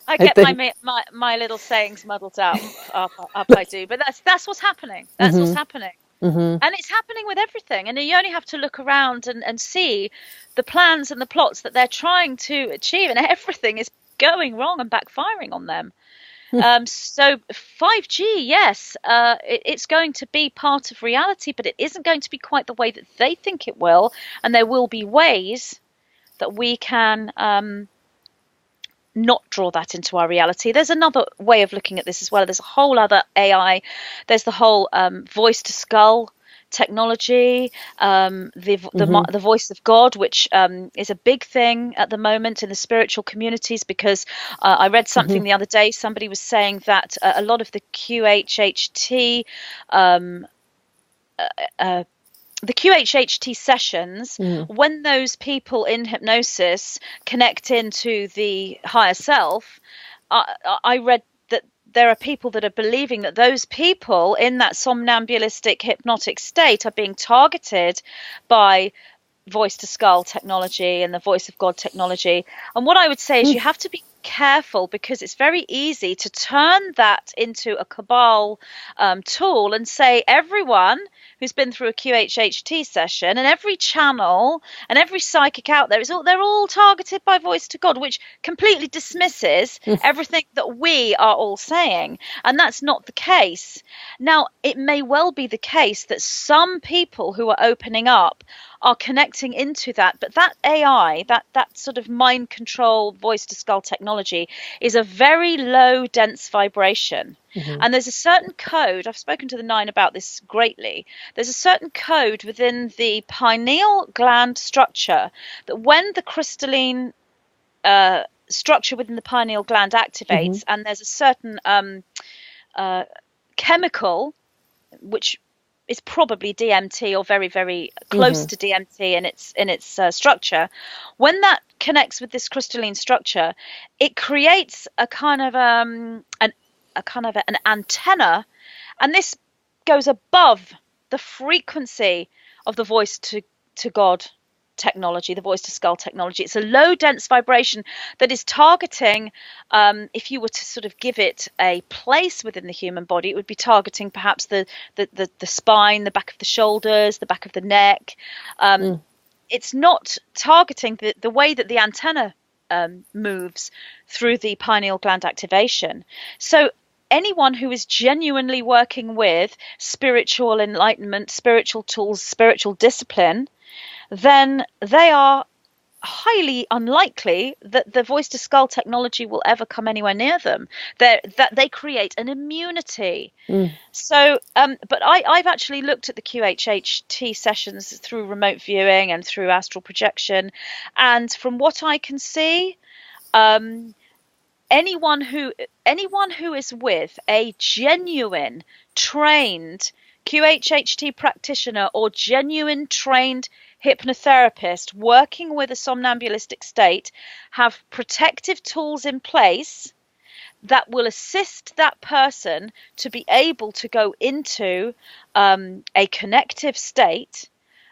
I get my little sayings muddled up. I do, but that's what's happening. That's what's happening. And it's happening with everything. And you only have to look around and see the plans and the plots that they're trying to achieve, and everything is going wrong and backfiring on them. So 5G, yes, it's going to be part of reality, but it isn't going to be quite the way that they think it will. And there will be ways that we can not draw that into our reality. There's another way of looking at this as well. There's a whole other AI. There's the whole voice to skull technology, the voice of God, which is a big thing at the moment in the spiritual communities, because I read something the other day. Somebody was saying that a lot of the QHHT, the the QHHT sessions, Mm. when those people in hypnosis connect into the higher self, I read that there are people that are believing that those people in that somnambulistic hypnotic state are being targeted by voice to skull technology and the voice of God technology. And what I would say is you have to be careful, because it's very easy to turn that into a cabal tool and say everyone who's been through a QHHT session and every channel and every psychic out there they're all targeted by voice to God, which completely dismisses everything that we are all saying. And that's not the case. Now, it may well be the case that some people who are opening up are connecting into that, but that AI, that sort of mind control voice to skull technology, is a very low dense vibration. And there's a certain code, I've spoken to the Nine about this greatly, there's a certain code within the pineal gland structure that when the crystalline structure within the pineal gland activates, and there's a certain chemical which is probably DMT or very, very close to DMT in its structure. When that connects with this crystalline structure, it creates a kind of an antenna, and this goes above the frequency of the voice to God technology, the voice to skull technology. It's a low dense vibration that is targeting, if you were to sort of give it a place within the human body, it would be targeting perhaps the spine, the back of the shoulders, the back of the neck. It's not targeting the way that the antenna moves through the pineal gland activation. So anyone who is genuinely working with spiritual enlightenment, spiritual tools, spiritual discipline, then they are highly unlikely that the voice to skull technology will ever come anywhere near them. That they create an immunity. So, but I've actually looked at the QHHT sessions through remote viewing and through astral projection, and from what I can see, anyone who is with a genuine trained QHHT practitioner or genuine trained hypnotherapist working with a somnambulistic state have protective tools in place that will assist that person to be able to go into a connective state,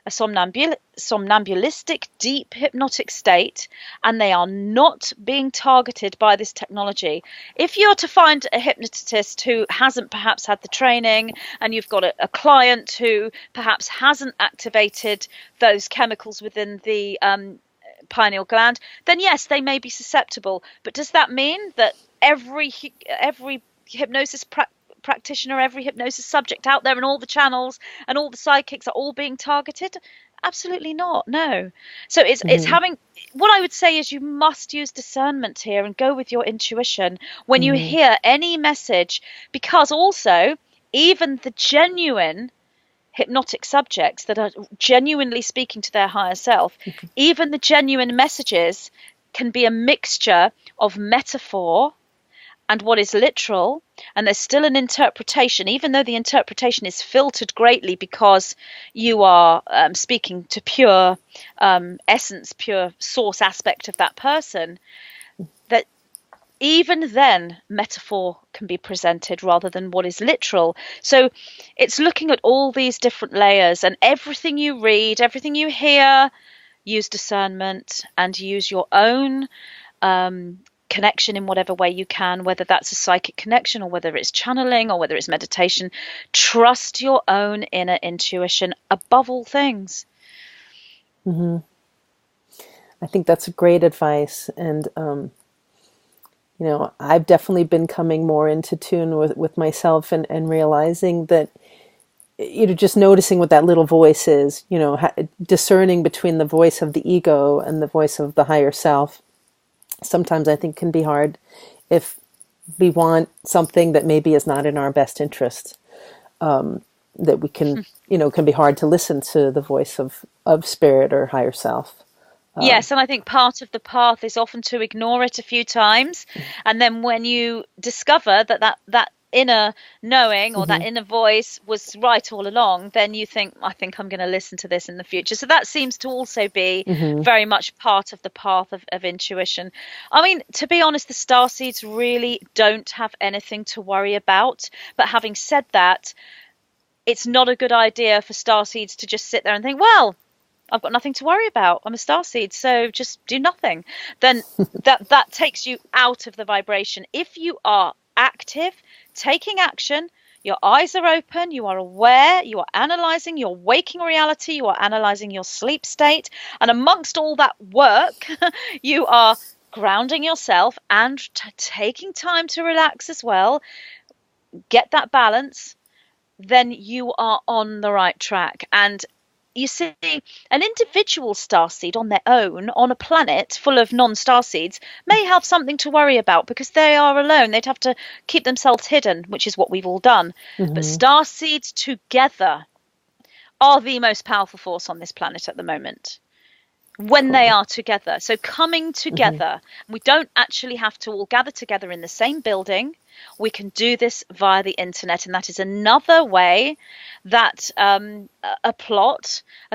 a somnambulistic deep hypnotic state, and they are not being targeted by this technology. If you're to find a hypnotist who hasn't perhaps had the training, and you've got a client who perhaps hasn't activated those chemicals within the pineal gland, then yes, they may be susceptible. But does that mean that every hypnosis practitioner, every hypnosis subject out there, and all the channels and all the psychics are all being targeted? Absolutely not. No. So it's having, what I would say is you must use discernment here and go with your intuition when you hear any message, because also even the genuine hypnotic subjects that are genuinely speaking to their higher self, even the genuine messages can be a mixture of metaphor and what is literal, and there's still an interpretation, even though the interpretation is filtered greatly because you are speaking to pure essence, pure source aspect of that person, that even then metaphor can be presented rather than what is literal. So it's looking at all these different layers, and everything you read, everything you hear, use discernment and use your own connection in whatever way you can, whether that's a psychic connection or whether it's channeling or whether it's meditation. Trust your own inner intuition above all things. I think that's great advice. And, I've definitely been coming more into tune with myself and realizing that, just noticing what that little voice is, discerning between the voice of the ego and the voice of the higher self. Sometimes I think can be hard if we want something that maybe is not in our best interest, that we can, can be hard to listen to the voice of spirit or higher self. Yes, and I think part of the path is often to ignore it a few times. And then when you discover that inner knowing or that inner voice was right all along, then you think, I think I'm going to listen to this in the future. So that seems to also be very much part of the path of intuition. I mean, to be honest, the starseeds really don't have anything to worry about. But having said that, it's not a good idea for starseeds to just sit there and think, well, I've got nothing to worry about. I'm a starseed, so just do nothing. Then that takes you out of the vibration. If you are active, taking action, your eyes are open, you are aware, you are analyzing your waking reality, you are analyzing your sleep state, and amongst all that work, you are grounding yourself and taking time to relax as well, get that balance, then you are on the right track. And you see, an individual starseed on their own, on a planet full of non-starseeds, may have something to worry about because they are alone. They'd have to keep themselves hidden, which is what we've all done. But starseeds together are the most powerful force on this planet at the moment, when they are together. So coming together, we don't actually have to all gather together in the same building. We can do this via the internet, and that is another way that a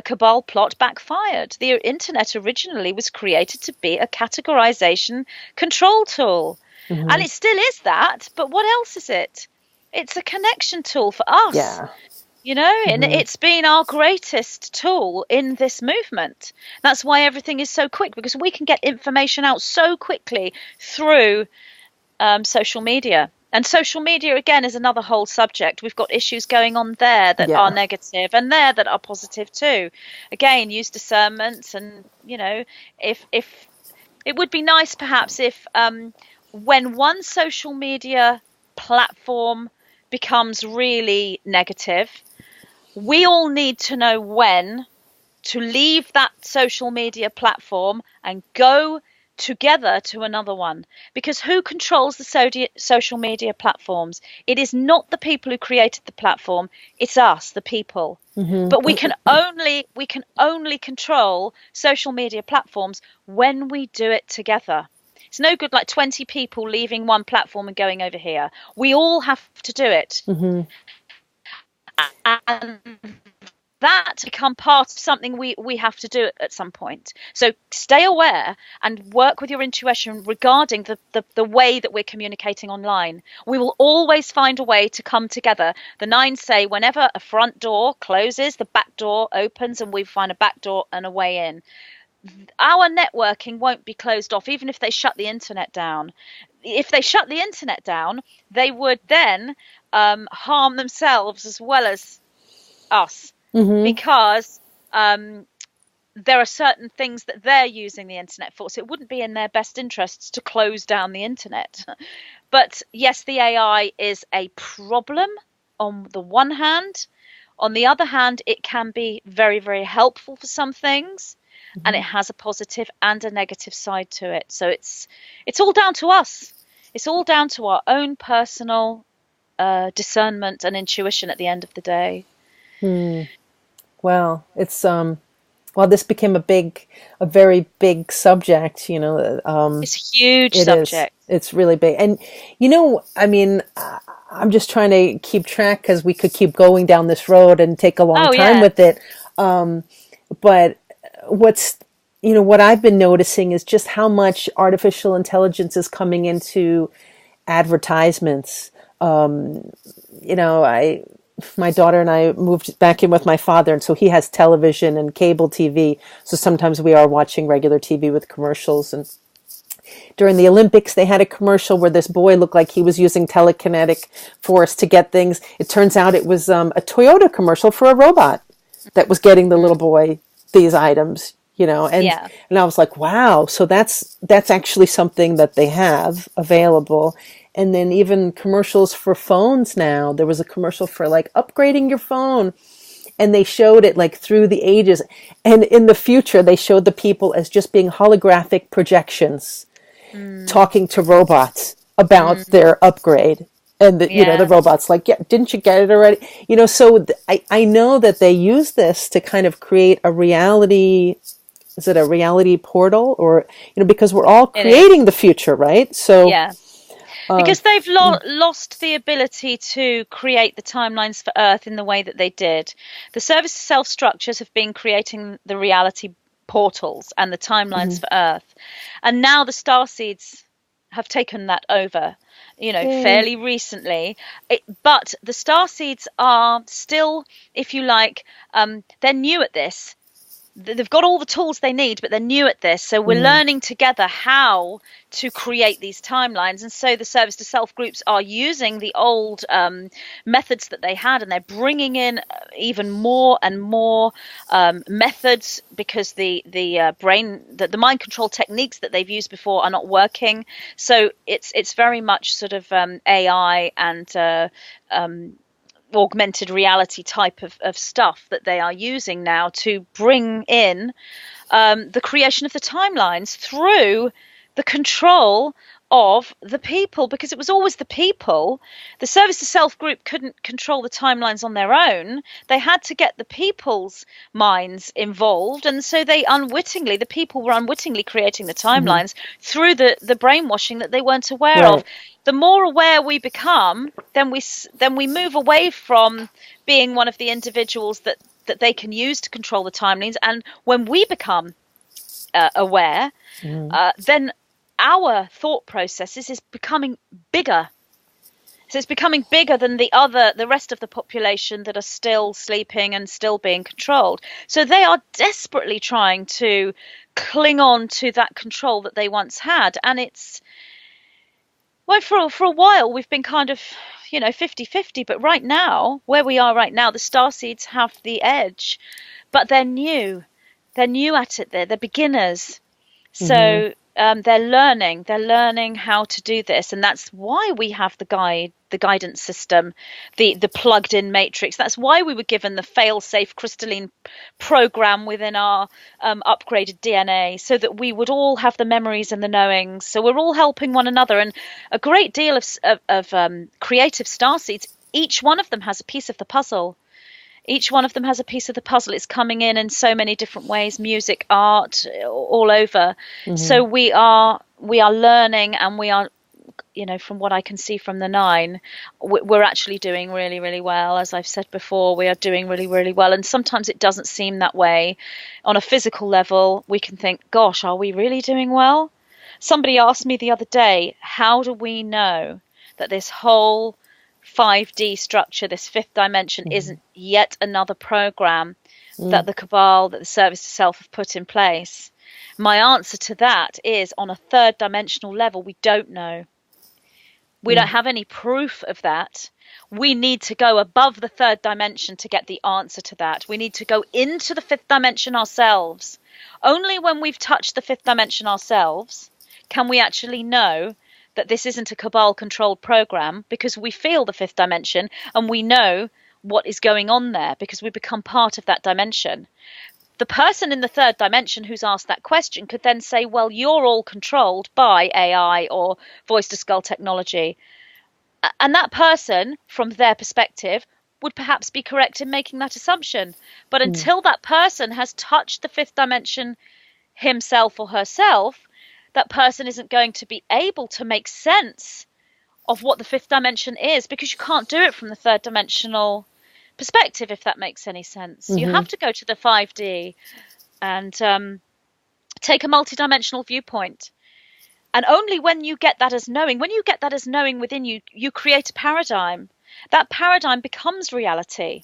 cabal plot backfired. The internet originally was created to be a categorization control tool, and it still is that, but what else is it? It's a connection tool for us. Yeah. You know, and it's been our greatest tool in this movement. That's why everything is so quick, because we can get information out so quickly through social media. And social media, again, is another whole subject. We've got issues going on there that are negative and there that are positive too. Again, use discernment. And, you know, if it would be nice perhaps if when one social media platform becomes really negative, we all need to know when to leave that social media platform and go together to another one. Because who controls the social media platforms? It is not the people who created the platform, it's us, the people. But we can only control social media platforms when we do it together. It's no good like 20 people leaving one platform and going over here. We all have to do it. And that become part of something we have to do at some point. So stay aware and work with your intuition regarding the way that we're communicating online. We will always find a way to come together. The nines say whenever a front door closes, the back door opens, and we find a back door and a way in. Our networking won't be closed off, even if they shut the internet down. If they shut the internet down, they would then harm themselves as well as us, because there are certain things that they're using the internet for. So it wouldn't be in their best interests to close down the internet. But yes, the AI is a problem on the one hand. On the other hand, it can be very, very helpful for some things. And it has a positive and a negative side to it. So it's all down to us. It's all down to our own personal discernment and intuition at the end of the day. Well, it's this became a very big subject. You know, it's a huge subject. It's really big, and you know, I mean, I'm just trying to keep track because we could keep going down this road and take a long time with it. But what I've been noticing is just how much artificial intelligence is coming into advertisements. My daughter and I moved back in with my father, and so he has television and cable TV. So sometimes we are watching regular TV with commercials. And during the Olympics, they had a commercial where this boy looked like he was using telekinetic force to get things. It turns out it was a Toyota commercial for a robot that was getting the little boy these items, and I was like, wow, so that's actually something that they have available. And then even commercials for phones now. There was a commercial for like upgrading your phone, and they showed it like through the ages. And in the future, they showed the people as just being holographic projections, talking to robots about their upgrade. And the robot's like, yeah, didn't you get it already? So I know that they use this to kind of create a reality. Is it a reality portal, or because we're all creating the future, right? So yeah. because they've lost the ability to create the timelines for Earth in the way that they did. The service to self structures have been creating the reality portals and the timelines for Earth, and now the starseeds have taken that over, fairly recently. But the starseeds are still, if you like, they're new at this. They've got all the tools they need, but they're new at this. So we're learning together how to create these timelines. And so the service to self groups are using the old methods that they had, and they're bringing in even more and more methods, because the mind control techniques that they've used before are not working. So it's very much sort of AI and augmented reality type of stuff that they are using now to bring in the creation of the timelines through the control of the people, because it was always the people. The service to self group couldn't control the timelines on their own. They had to get the people's minds involved, and so the people were unwittingly creating the timelines through the brainwashing that they weren't aware of. The more aware we become, then we move away from being one of the individuals that they can use to control the timelines. And when we become aware, then our thought processes is becoming bigger. So it's becoming bigger than the rest of the population that are still sleeping and still being controlled. So they are desperately trying to cling on to that control that they once had. And it's, well, for a while we've been kind of, 50-50, but right now, where we are right now, the starseeds have the edge, but they're new at it. They're beginners. So they're learning how to do this, and that's why we have the guidance system, the plugged in matrix. That's why we were given the fail-safe crystalline program within our upgraded DNA, so that we would all have the memories and the knowings. So we're all helping one another, and a great deal of creative starseeds, each one of them has a piece of the puzzle. Each one of them has a piece of the puzzle. It's coming in so many different ways, music, art, all over. So we are learning, and we are, from what I can see from the 9, we're actually doing really, really well. As I've said before, we are doing really, really well. And sometimes it doesn't seem that way. On a physical level, we can think, gosh, are we really doing well? Somebody asked me the other day, how do we know that this whole 5D structure, this fifth dimension, isn't yet another program that the cabal, that the service to self have put in place? My answer to that is, on a third dimensional level, we don't know. We don't have any proof of that. We need to go above the third dimension to get the answer to that. We need to go into the fifth dimension ourselves. Only when we've touched the fifth dimension ourselves can we actually know that this isn't a cabal controlled program, because we feel the fifth dimension and we know what is going on there, because we become part of that dimension. The person in the third dimension who's asked that question could then say, well, you're all controlled by AI or voice to skull technology. And that person, from their perspective, would perhaps be correct in making that assumption. But until that person has touched the fifth dimension himself or herself, that person isn't going to be able to make sense of what the fifth dimension is, because you can't do it from the third dimensional perspective, if that makes any sense. You have to go to the 5D and take a multidimensional viewpoint. And only when you get that as knowing, within you, you create a paradigm. That paradigm becomes reality.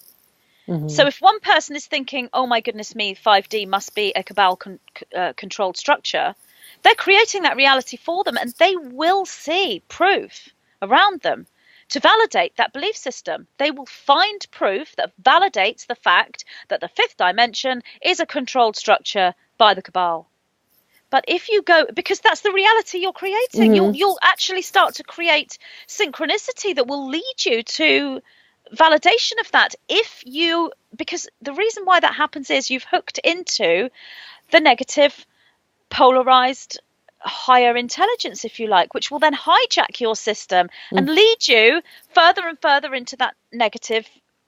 So if one person is thinking, oh my goodness me, 5D must be a cabal controlled structure, they're creating that reality for them, and they will see proof around them to validate that belief system. They will find proof that validates the fact that the fifth dimension is a controlled structure by the cabal. But if you go, because that's the reality you're creating, you'll actually start to create synchronicity that will lead you to validation of that. Because the reason why that happens is you've hooked into the negative, polarized higher intelligence, if you like, which will then hijack your system and lead you further and further into that negative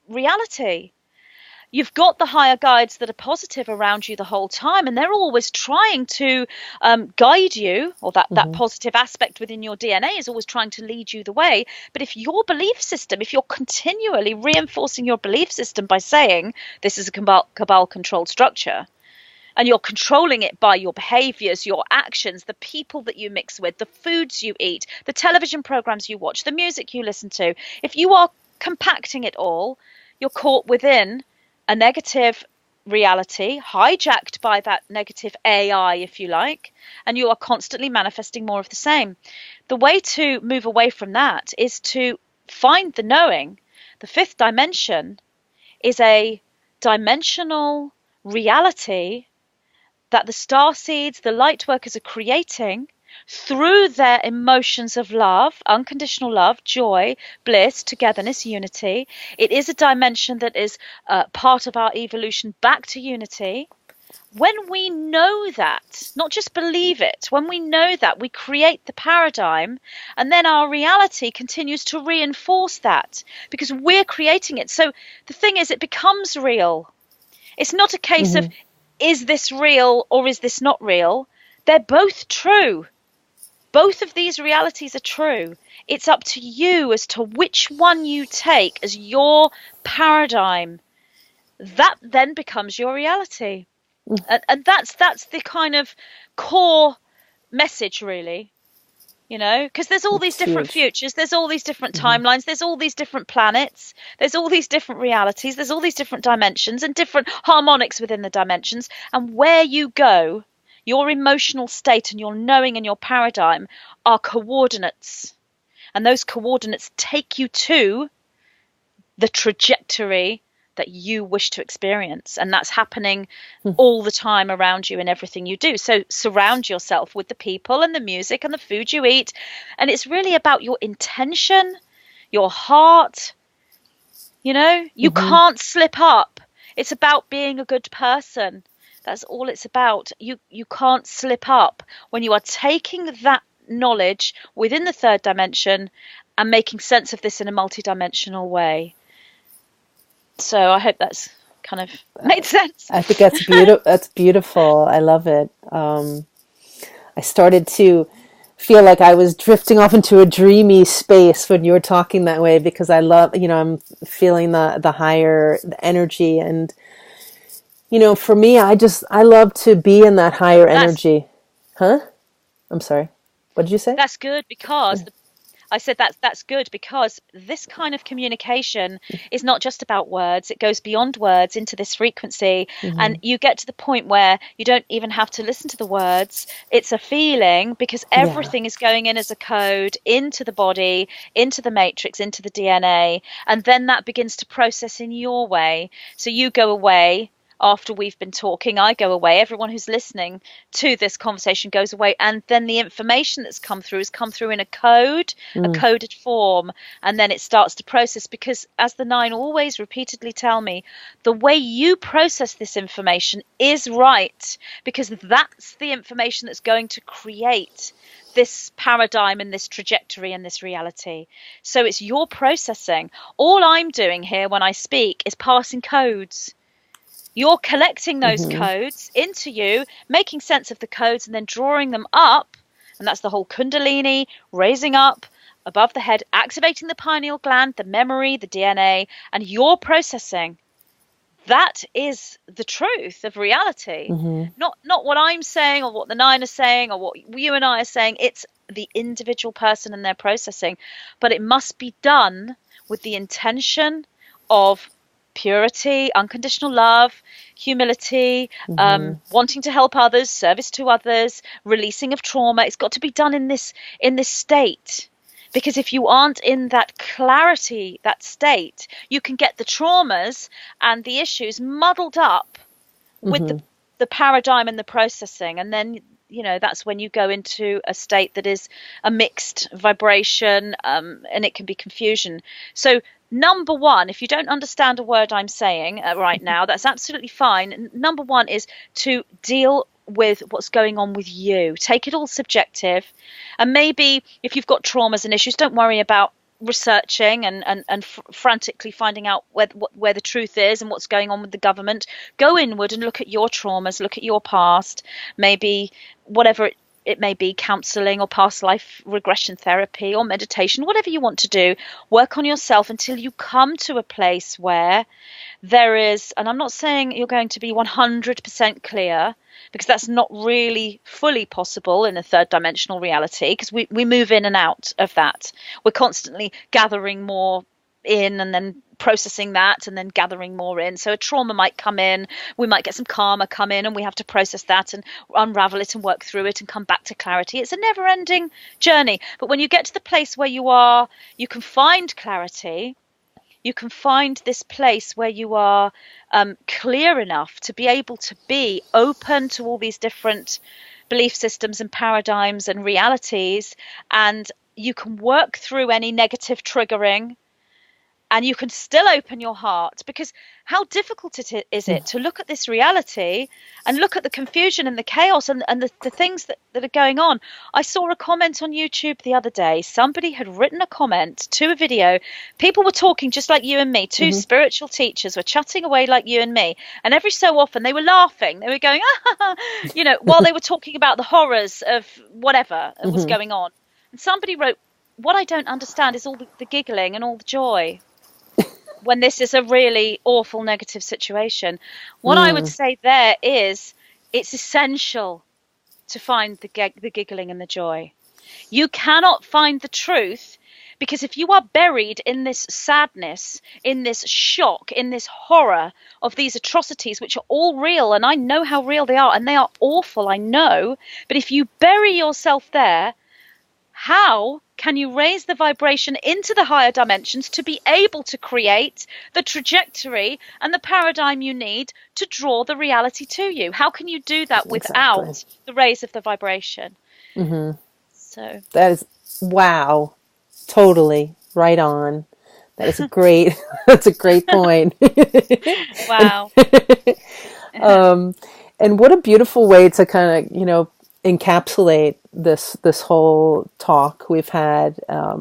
reality. you've got the higher guides that are positive around you the whole time, and they're always trying to guide you, or that positive aspect within your DNA is always trying to lead you the way. But if your belief system, if you're continually reinforcing your belief system by saying this is a cabal controlled structure, and you're controlling it by your behaviors, your actions, the people that you mix with, the foods you eat, the television programs you watch, the music you listen to, if you are compacting it all, you're caught within a negative reality, hijacked by that negative AI, if you like, and you are constantly manifesting more of the same. The way to move away from that is to find the knowing. The fifth dimension is a dimensional reality that the star seeds, the light workers are creating through their emotions of love, unconditional love, joy, bliss, togetherness, unity. It is a dimension that is part of our evolution back to unity. When we know that, not just believe it, when we know that, we create the paradigm, and then our reality continues to reinforce that because we're creating it. So the thing is, it becomes real. It's not a case of, is this real or is this not real? They're both true. Both of these realities are true. It's up to you as to which one you take as your paradigm. That then becomes your reality. And that's the kind of core message, really. You know, because there's all these different futures, there's all these different timelines, there's all these different planets, there's all these different realities, there's all these different dimensions and different harmonics within the dimensions. And where you go, your emotional state and your knowing and your paradigm are coordinates. And those coordinates take you to the trajectory that you wish to experience. And that's happening all the time around you in everything you do. So surround yourself with the people and the music and the food you eat. And it's really about your intention, your heart. You know, you can't slip up. It's about being a good person. That's all it's about. You can't slip up when you are taking that knowledge within the third dimension and making sense of this in a multidimensional way. So I hope that's kind of made sense. I think that's beautiful. That's beautiful. I love it. I started to feel like I was drifting off into a dreamy space when you were talking that way, because I love, I'm feeling the higher energy. And, for me, I love to be in that higher energy. Huh? I'm sorry. What did you say? That's good because I said that's good because this kind of communication is not just about words. It goes beyond words into this frequency, and you get to the point where you don't even have to listen to the words. It's a feeling, because everything is going in as a code into the body, into the matrix, into the DNA, and then that begins to process in your way. So you go away. After we've been talking, I go away. Everyone who's listening to this conversation goes away. And then the information that's come through has come through in a code, a coded form. And then it starts to process, because as the nine always repeatedly tell me, the way you process this information is right, because that's the information that's going to create this paradigm and this trajectory and this reality. So it's your processing. All I'm doing here when I speak is passing codes. You're collecting those codes into you, making sense of the codes, and then drawing them up. And that's the whole Kundalini, raising up above the head, activating the pineal gland, the memory, the DNA, and you're processing. That is the truth of reality. Not what I'm saying or what the nine are saying or what you and I are saying. It's the individual person and their processing. But it must be done with the intention of purity, unconditional love, humility, wanting to help others, service to others, releasing of trauma. It's got to be done in this state, because if you aren't in that clarity, that state, you can get the traumas and the issues muddled up with the paradigm and the processing, and then that's when you go into a state that is a mixed vibration, and it can be confusion. So number one, if you don't understand a word I'm saying right now, that's absolutely fine. Number one is to deal with what's going on with you. Take it all subjective. And maybe if you've got traumas and issues, don't worry about researching and frantically finding out where the truth is and what's going on with the government, go inward and look at your traumas, look at your past, maybe whatever it may be, counseling or past life regression therapy or meditation, whatever you want to do, work on yourself until you come to a place where there is, and I'm not saying you're going to be 100% clear, because that's not really fully possible in a third dimensional reality, because we move in and out of that. We're constantly gathering more in and then processing that and then gathering more in. So a trauma might come in, we might get some karma come in, and we have to process that and unravel it and work through it and come back to clarity. It's a never-ending journey. But when you get to the place where you can find clarity, you can find this place where you are clear enough to be able to be open to all these different belief systems and paradigms and realities, and you can work through any negative triggering, and you can still open your heart. Because how difficult is it to look at this reality and look at the confusion and the chaos and the things that are going on. I saw a comment on YouTube the other day. Somebody had written a comment to a video. People were talking just like you and me. Two spiritual teachers were chatting away like you and me. And every so often they were laughing. They were going, while they were talking about the horrors of whatever was going on. And somebody wrote, what I don't understand is all the giggling and all the joy when this is a really awful negative situation. What I would say there is, it's essential to find the giggling and the joy. You cannot find the truth, because if you are buried in this sadness, in this shock, in this horror of these atrocities, which are all real, and I know how real they are, and they are awful, I know, but if you bury yourself there, how can you raise the vibration into the higher dimensions to be able to create the trajectory and the paradigm you need to draw the reality to you? How can you do that without the raise of the vibration? So that is, wow, totally right on. That is a great, that's a great point. Wow. And what a beautiful way to kind of, encapsulate this whole talk we've had. I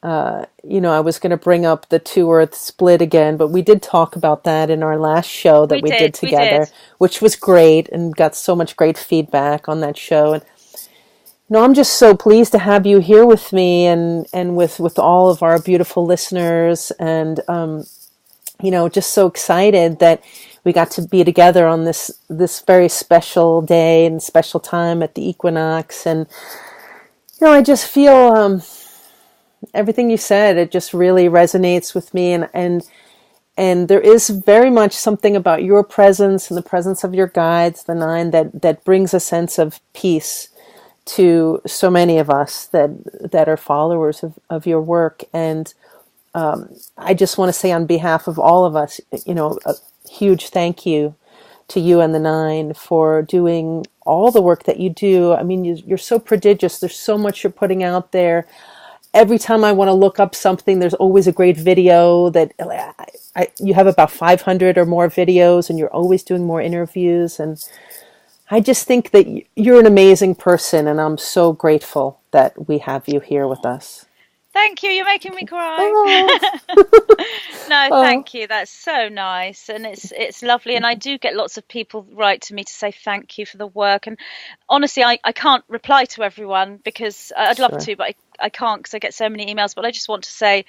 was going to bring up the two earth split again, but we did talk about that in our last show that we did together, which was great and got so much great feedback on that show. And I'm just so pleased to have you here with me and with all of our beautiful listeners, and just so excited that we got to be together on this very special day and special time at the Equinox. And, I just feel everything you said, it just really resonates with me. And there is very much something about your presence and the presence of your guides, the nine, that brings a sense of peace to so many of us that are followers of your work. And I just want to say on behalf of all of us, a huge thank you to you and the nine for doing all the work that you do. I mean, you're so prodigious. There's so much you're putting out there. Every time I want to look up something, there's always a great video that you have about 500 or more videos, and you're always doing more interviews. And I just think that you're an amazing person, and I'm so grateful that we have you here with us. Thank you. You're making me cry. No, thank you. That's so nice, and it's lovely. And I do get lots of people write to me to say thank you for the work. And honestly, I can't reply to everyone, because I'd love to, but I can't, because I get so many emails. But I just want to say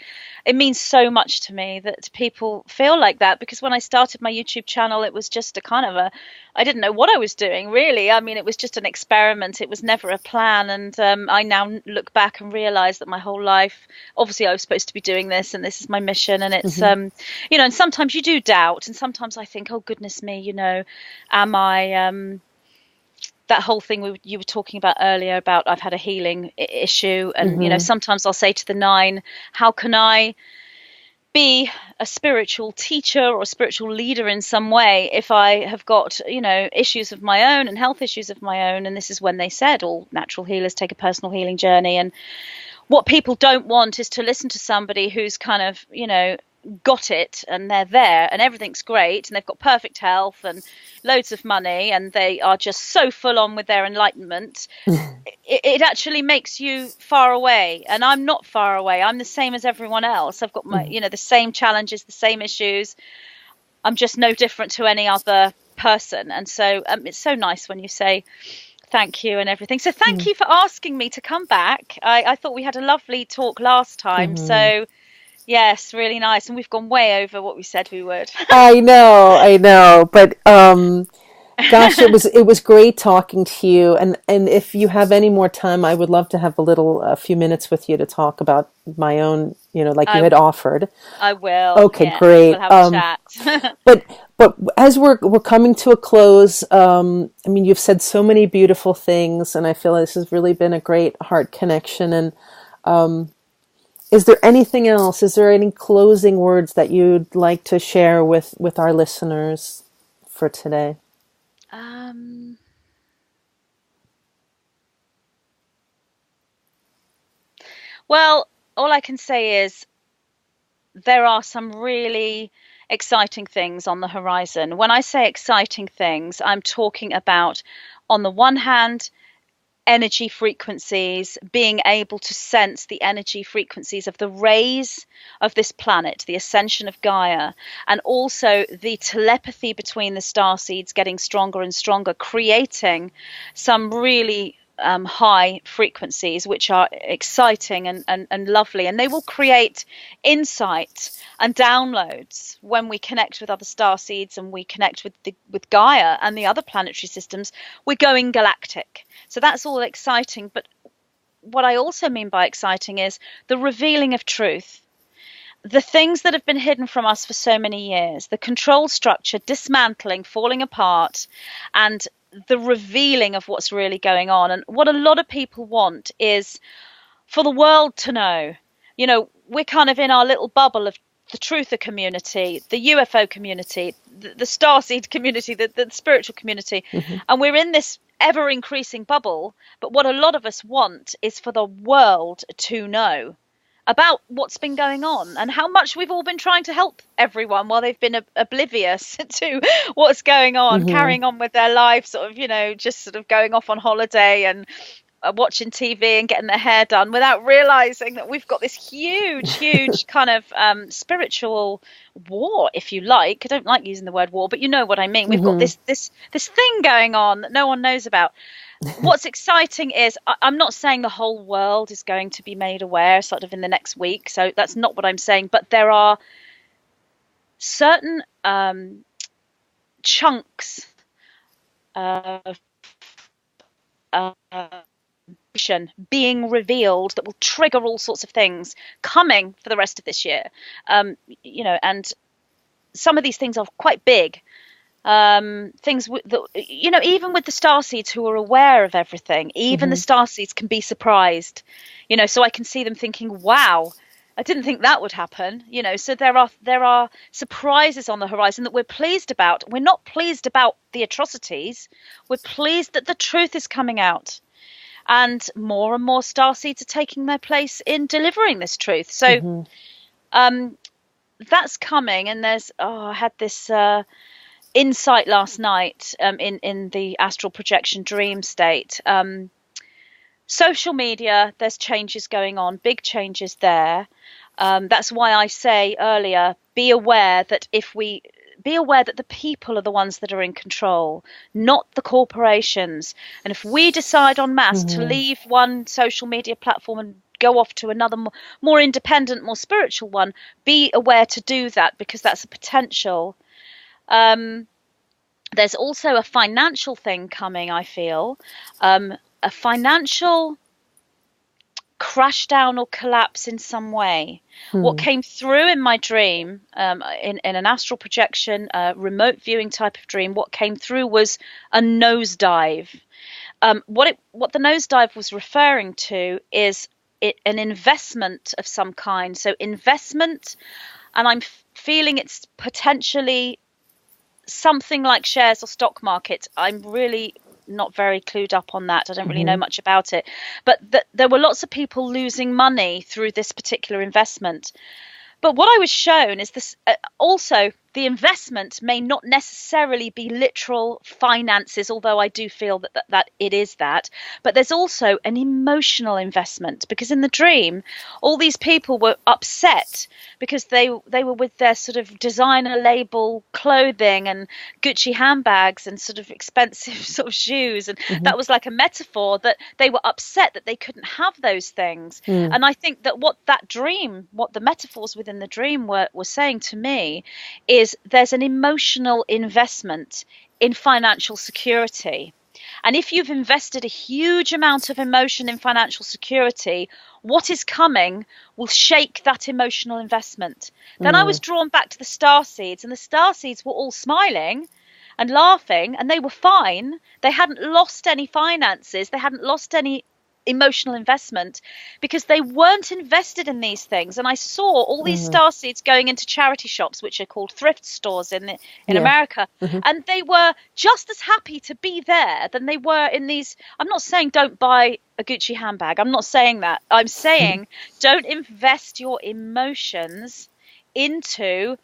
it means so much to me that people feel like that, because when I started my YouTube channel, it was just a kind of I didn't know what I was doing, really. I mean, it was just an experiment. It was never a plan. And I now look back and realize that my whole life, obviously I was supposed to be doing this, and this is my mission. And it's, and sometimes you do doubt, and sometimes I think, oh, goodness me, am I, that whole thing you were talking about earlier about I've had a healing issue. And, sometimes I'll say to the nine, how can I be a spiritual teacher or a spiritual leader in some way if I have got, issues of my own and health issues of my own? And this is when they said all natural healers take a personal healing journey. And what people don't want is to listen to somebody who's kind of, got it and they're there and everything's great and they've got perfect health and loads of money and they are just so full on with their enlightenment, it actually makes you far away. And I'm not far away. I'm the same as everyone else. I've got my, the same challenges, the same issues. I'm just no different to any other person. And so it's so nice when you say thank you and everything. So thank you for asking me to come back. I thought we had a lovely talk last time. So yes, really nice. And we've gone way over what we said we would. I know. But gosh, it was great talking to you. And if you have any more time, I would love to have a few minutes with you to talk about my own, like you had offered. I will. Okay, yeah, great. We'll have a chat. But as we're coming to a close, you've said so many beautiful things, and I feel this has really been a great heart connection. And is there anything else? Is there any closing words that you'd like to share with our listeners for today? Well, all I can say is there are some really exciting things on the horizon. When I say exciting things, I'm talking about, on the one hand, energy frequencies, being able to sense the energy frequencies of the rays of this planet, the ascension of Gaia, and also the telepathy between the starseeds getting stronger and stronger, creating some really high frequencies, which are exciting and lovely. And they will create insight and downloads when we connect with other starseeds and we connect with Gaia and the other planetary systems. We're going galactic. So that's all exciting. But what I also mean by exciting is the revealing of truth. The things that have been hidden from us for so many years, the control structure dismantling, falling apart, and the revealing of what's really going on. And what a lot of people want is for the world to know. We're kind of in our little bubble of the truther community, the UFO community, the starseed community, the spiritual community. And we're in this ever increasing bubble. But what a lot of us want is for the world to know about what's been going on and how much we've all been trying to help everyone while they've been oblivious to what's going on, carrying on with their life, just sort of going off on holiday and watching TV and getting their hair done without realizing that we've got this huge kind of spiritual war, if you like. I don't like using the word war, but you know what I mean. We've got this thing going on that no one knows about. What's exciting is I'm not saying the whole world is going to be made aware sort of in the next week. So that's not what I'm saying. But there are certain chunks of being revealed that will trigger all sorts of things coming for the rest of this year. And some of these things are quite big. Things that, even with the starseeds who are aware of everything, even the starseeds can be surprised, so I can see them thinking, wow, I didn't think that would happen, so there are surprises on the horizon that we're pleased about. We're not pleased about the atrocities. We're pleased that the truth is coming out and more starseeds are taking their place in delivering this truth. So, that's coming. And I had this, insight last night in the astral projection dream state. Social media, there's changes going on, big changes there. That's why I say earlier, be aware that the people are the ones that are in control, not the corporations. And if we decide en masse to leave one social media platform and go off to another more independent, more spiritual one, be aware to do that, because that's a potential. There's also a financial thing coming, I feel, a financial crash down or collapse in some way. What came through in my dream, in an astral projection, remote viewing type of dream, what came through was a nosedive. What the nosedive was referring to is an investment of some kind. So investment, and I'm feeling it's potentially something like shares or stock market. I'm really not very clued up on that. I don't really know much about it. But there were lots of people losing money through this particular investment. But what I was shown is this also the investment may not necessarily be literal finances, although I do feel that it is that. But there's also an emotional investment, because in the dream, all these people were upset because they were with their sort of designer label clothing and Gucci handbags and sort of expensive sort of shoes, and that was like a metaphor that they were upset that they couldn't have those things. And I think that what the metaphors within the dream were saying to me is there's an emotional investment in financial security. And if you've invested a huge amount of emotion in financial security, what is coming will shake that emotional investment. Then I was drawn back to the starseeds, and the starseeds were all smiling and laughing, and they were fine. They hadn't lost any finances. They hadn't lost any emotional investment because they weren't invested in these things. And I saw all these starseeds going into charity shops, which are called thrift stores in America, and they were just as happy to be there than they were in these. I'm not saying don't buy a Gucci handbag. I'm not saying that. I'm saying don't invest your emotions into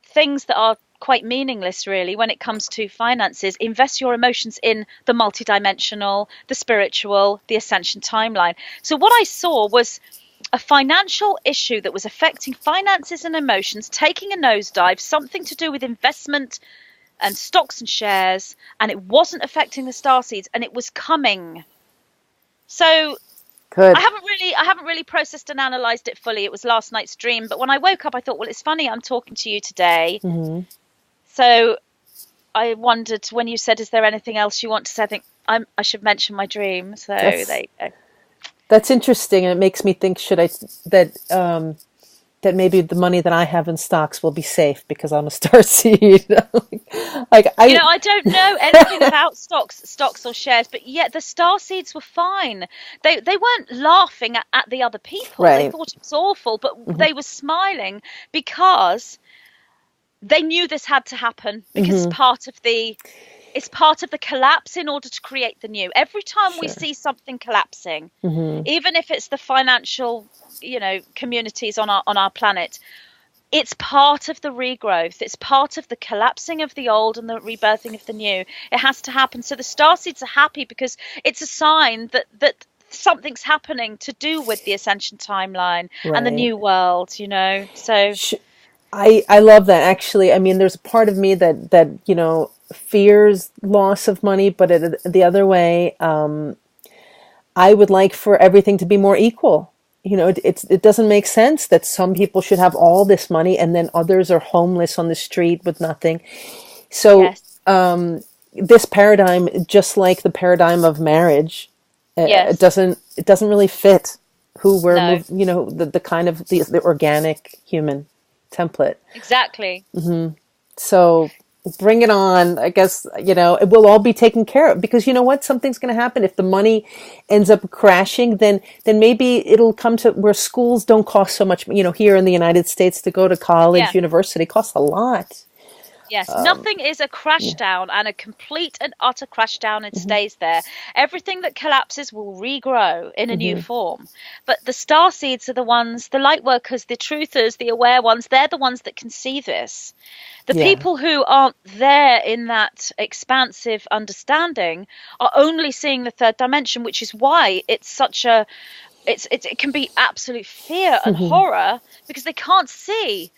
things that are quite meaningless, really, when it comes to finances. Invest your emotions in the multidimensional, the spiritual, the ascension timeline. So what I saw was a financial issue that was affecting finances and emotions taking a nosedive, something to do with investment and stocks and shares, and it wasn't affecting the starseeds, and it was coming. So Good. I haven't really processed and analysed it fully. It was last night's dream, but when I woke up, I thought, well, it's funny I'm talking to you today. So I wondered, when you said, is there anything else you want to say? I think I should mention my dream. So there you go. That's interesting, and it makes me think: that maybe the money that I have in stocks will be safe because I'm a starseed. I don't know anything about stocks or shares, but yet the starseeds were fine. They weren't laughing at the other people. Right. They thought it was awful, but they were smiling because they knew this had to happen, because it's part of the collapse in order to create the new. Every time we see something collapsing, even if it's the financial, communities on our planet, it's part of the regrowth. It's part of the collapsing of the old and the rebirthing of the new. It has to happen. So the starseeds are happy because it's a sign that something's happening to do with the ascension timeline and the new world, So I love that, actually. I mean, there's a part of me that fears loss of money, but the other way, I would like for everything to be more equal. It doesn't make sense that some people should have all this money and then others are homeless on the street with nothing. So this paradigm, just like the paradigm of marriage, it doesn't really fit who we're, the kind of the organic human template. Exactly. So bring it on. I guess, it will all be taken care of, because you know what? Something's going to happen. If the money ends up crashing, then maybe it'll come to where schools don't cost so much. Here in the United States, to go to college, university costs a lot. Yes, nothing is a crash down and a complete and utter crash down. It stays there. Everything that collapses will regrow in a new form. But the starseeds are the ones, the light workers, the truthers, the aware ones, they're the ones that can see this. The people who aren't there in that expansive understanding are only seeing the third dimension, which is why it's such a, it can be absolute fear and horror, because they can't see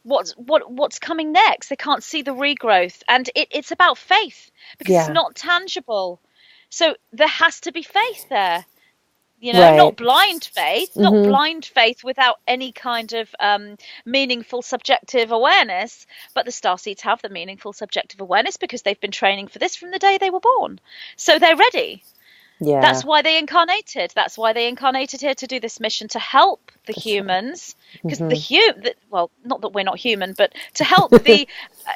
what's coming next. They can't see the regrowth, and it's about faith, because it's not tangible. So there has to be faith there, not blind faith, not blind faith without any kind of meaningful subjective awareness. But the starseeds have the meaningful subjective awareness because they've been training for this from the day they were born, so they're ready. That's why they incarnated. That's why they incarnated here, to do this mission, to help the humans, because not that we're not human, but to help the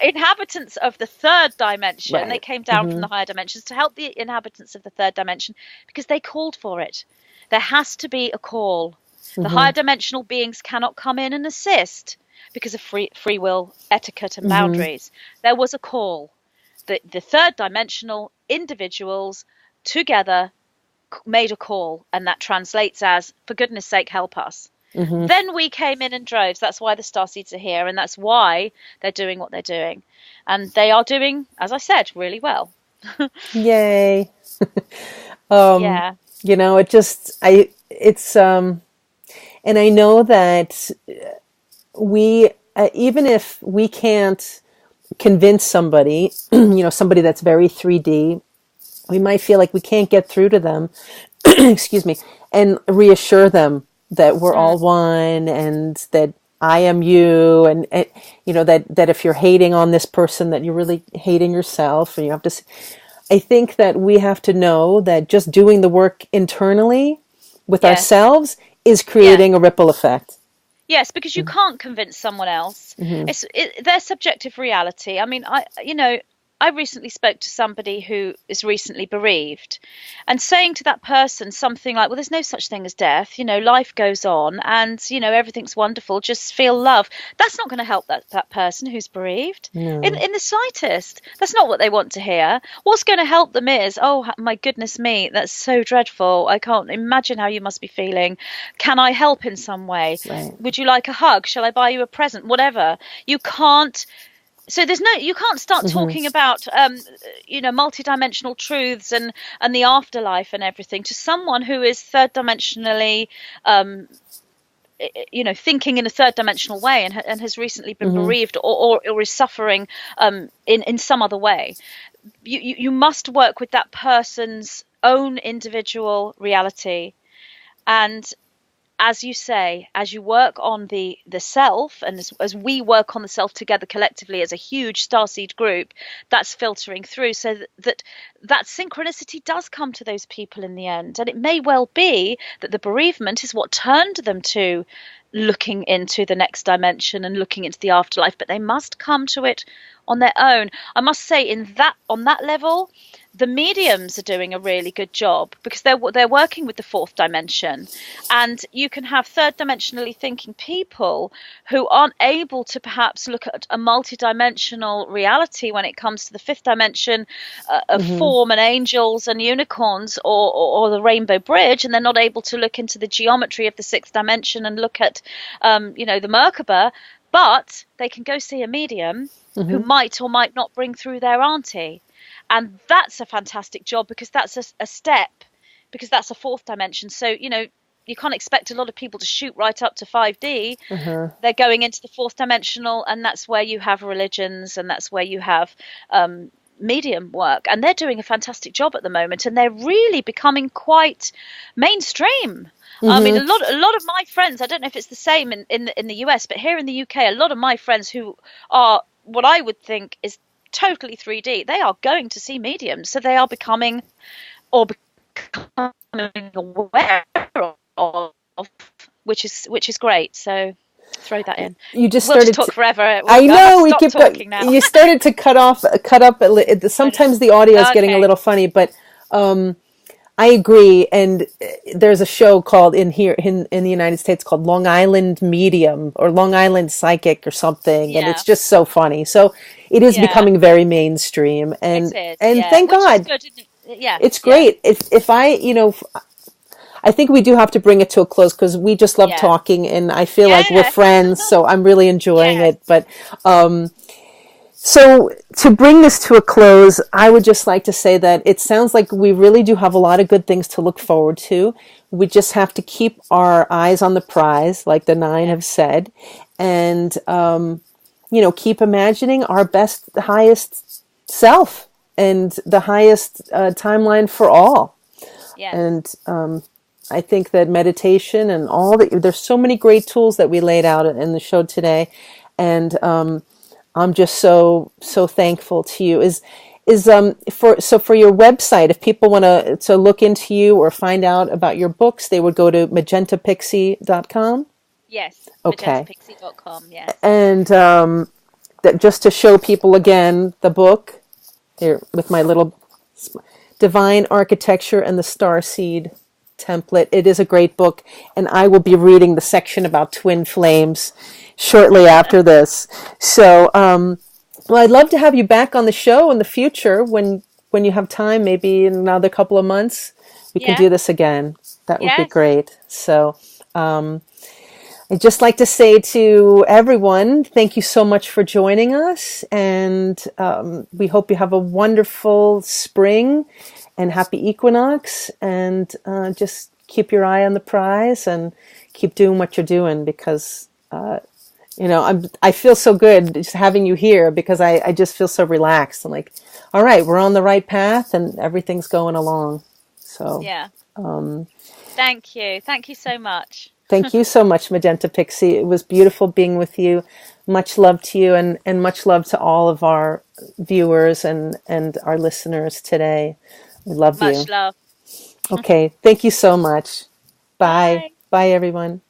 inhabitants of the third dimension. They came down from the higher dimensions to help the inhabitants of the third dimension, because they called for it. There has to be a call. The higher dimensional beings cannot come in and assist because of free will, etiquette, and boundaries. There was a call. The third dimensional individuals together made a call, and that translates as, for goodness sake, help us. Then we came in droves. That's why the starseeds are here, and that's why they're doing what they're doing. And they are doing, as I said, really well. Yay. Yeah. And I know that we, even if we can't convince somebody, somebody that's very 3D, we might feel like we can't get through to them, excuse me, and reassure them that we're all one and that I am you. And that if you're hating on this person, that you're really hating yourself. And you have to, I think that we have to know that just doing the work internally with ourselves is creating a ripple effect. Yes, because you can't convince someone else. It's their subjective reality. I mean, I recently spoke to somebody who is recently bereaved, and saying to that person something like, well, there's no such thing as death, life goes on, and everything's wonderful, just feel love. That's not going to help that person who's bereaved in the slightest. That's not what they want to hear. What's going to help them is, oh my goodness me, that's so dreadful, I can't imagine how you must be feeling. Can I help in some way? Right. Would you like a hug? Shall I buy you a present? Whatever. You can't. So you can't start talking about, multidimensional truths and the afterlife and everything to someone who is third dimensionally, thinking in a third dimensional way and has recently been bereaved or is suffering in some other way. You must work with that person's own individual reality. And as you say, as you work on the self, and as we work on the self together collectively as a huge starseed group, that's filtering through, so that synchronicity does come to those people in the end. And it may well be that the bereavement is what turned them to looking into the next dimension and looking into the afterlife, but they must come to it on their own. I must say, on that level, the mediums are doing a really good job, because they're working with the fourth dimension, and you can have third dimensionally thinking people who aren't able to perhaps look at a multi-dimensional reality when it comes to the fifth dimension of form and angels and unicorns or the rainbow bridge, and they're not able to look into the geometry of the sixth dimension and look at the Merkaba, but they can go see a medium who might or might not bring through their auntie. And that's a fantastic job, because that's a step, because that's a fourth dimension. So, you can't expect a lot of people to shoot right up to 5D. They're going into the fourth dimensional, and that's where you have religions, and that's where you have medium work. And they're doing a fantastic job at the moment, and they're really becoming quite mainstream. I mean, a lot of my friends, I don't know if it's the same in the US, but here in the UK, a lot of my friends who are what I would think is totally 3D, they are going to see mediums, so they are becoming aware of, which is great. So throw that in. You just we'll started just talk forever. I know we keep talking now. You started to cut up. Sometimes the audio is getting a little funny, but I agree. And there's a show called in the United States called Long Island Medium or Long Island Psychic or something, and it's just so funny. So it is becoming very mainstream, and thank God. Good, it's great. If I think we do have to bring it to a close, because we just love talking, and I feel like we're friends, so I'm really enjoying it. But so to bring this to a close, I would just like to say that it sounds like we really do have a lot of good things to look forward to. We just have to keep our eyes on the prize, like the 9 have said, and keep imagining our best, highest self and the highest timeline for all. And I think that meditation and there's so many great tools that we laid out in the show today, and I'm just so thankful to you. For your website, if people want to look into you or find out about your books, they would go to magentapixie.com. Yes. Okay. Magentapixie.com. Yes. And that just to show people again the book here with my little Divine Architecture and the Starseed template. It is a great book, and I will be reading the section about twin flames shortly after this. So, well, I'd love to have you back on the show in the future when you have time, maybe in another couple of months. We can do this again. That would be great. So, I'd just like to say to everyone, thank you so much for joining us. And we hope you have a wonderful spring and happy equinox. And just keep your eye on the prize and keep doing what you're doing, because, I feel so good just having you here, because I just feel so relaxed. I'm like, all right, we're on the right path and everything's going along. So, Yeah. Thank you. Thank you so much. thank you so much, Magenta Pixie. It was beautiful being with you. Much love to you, and much love to all of our viewers and our listeners today. We love you. Much love. Okay. Thank you so much. Bye. Bye. Bye, everyone.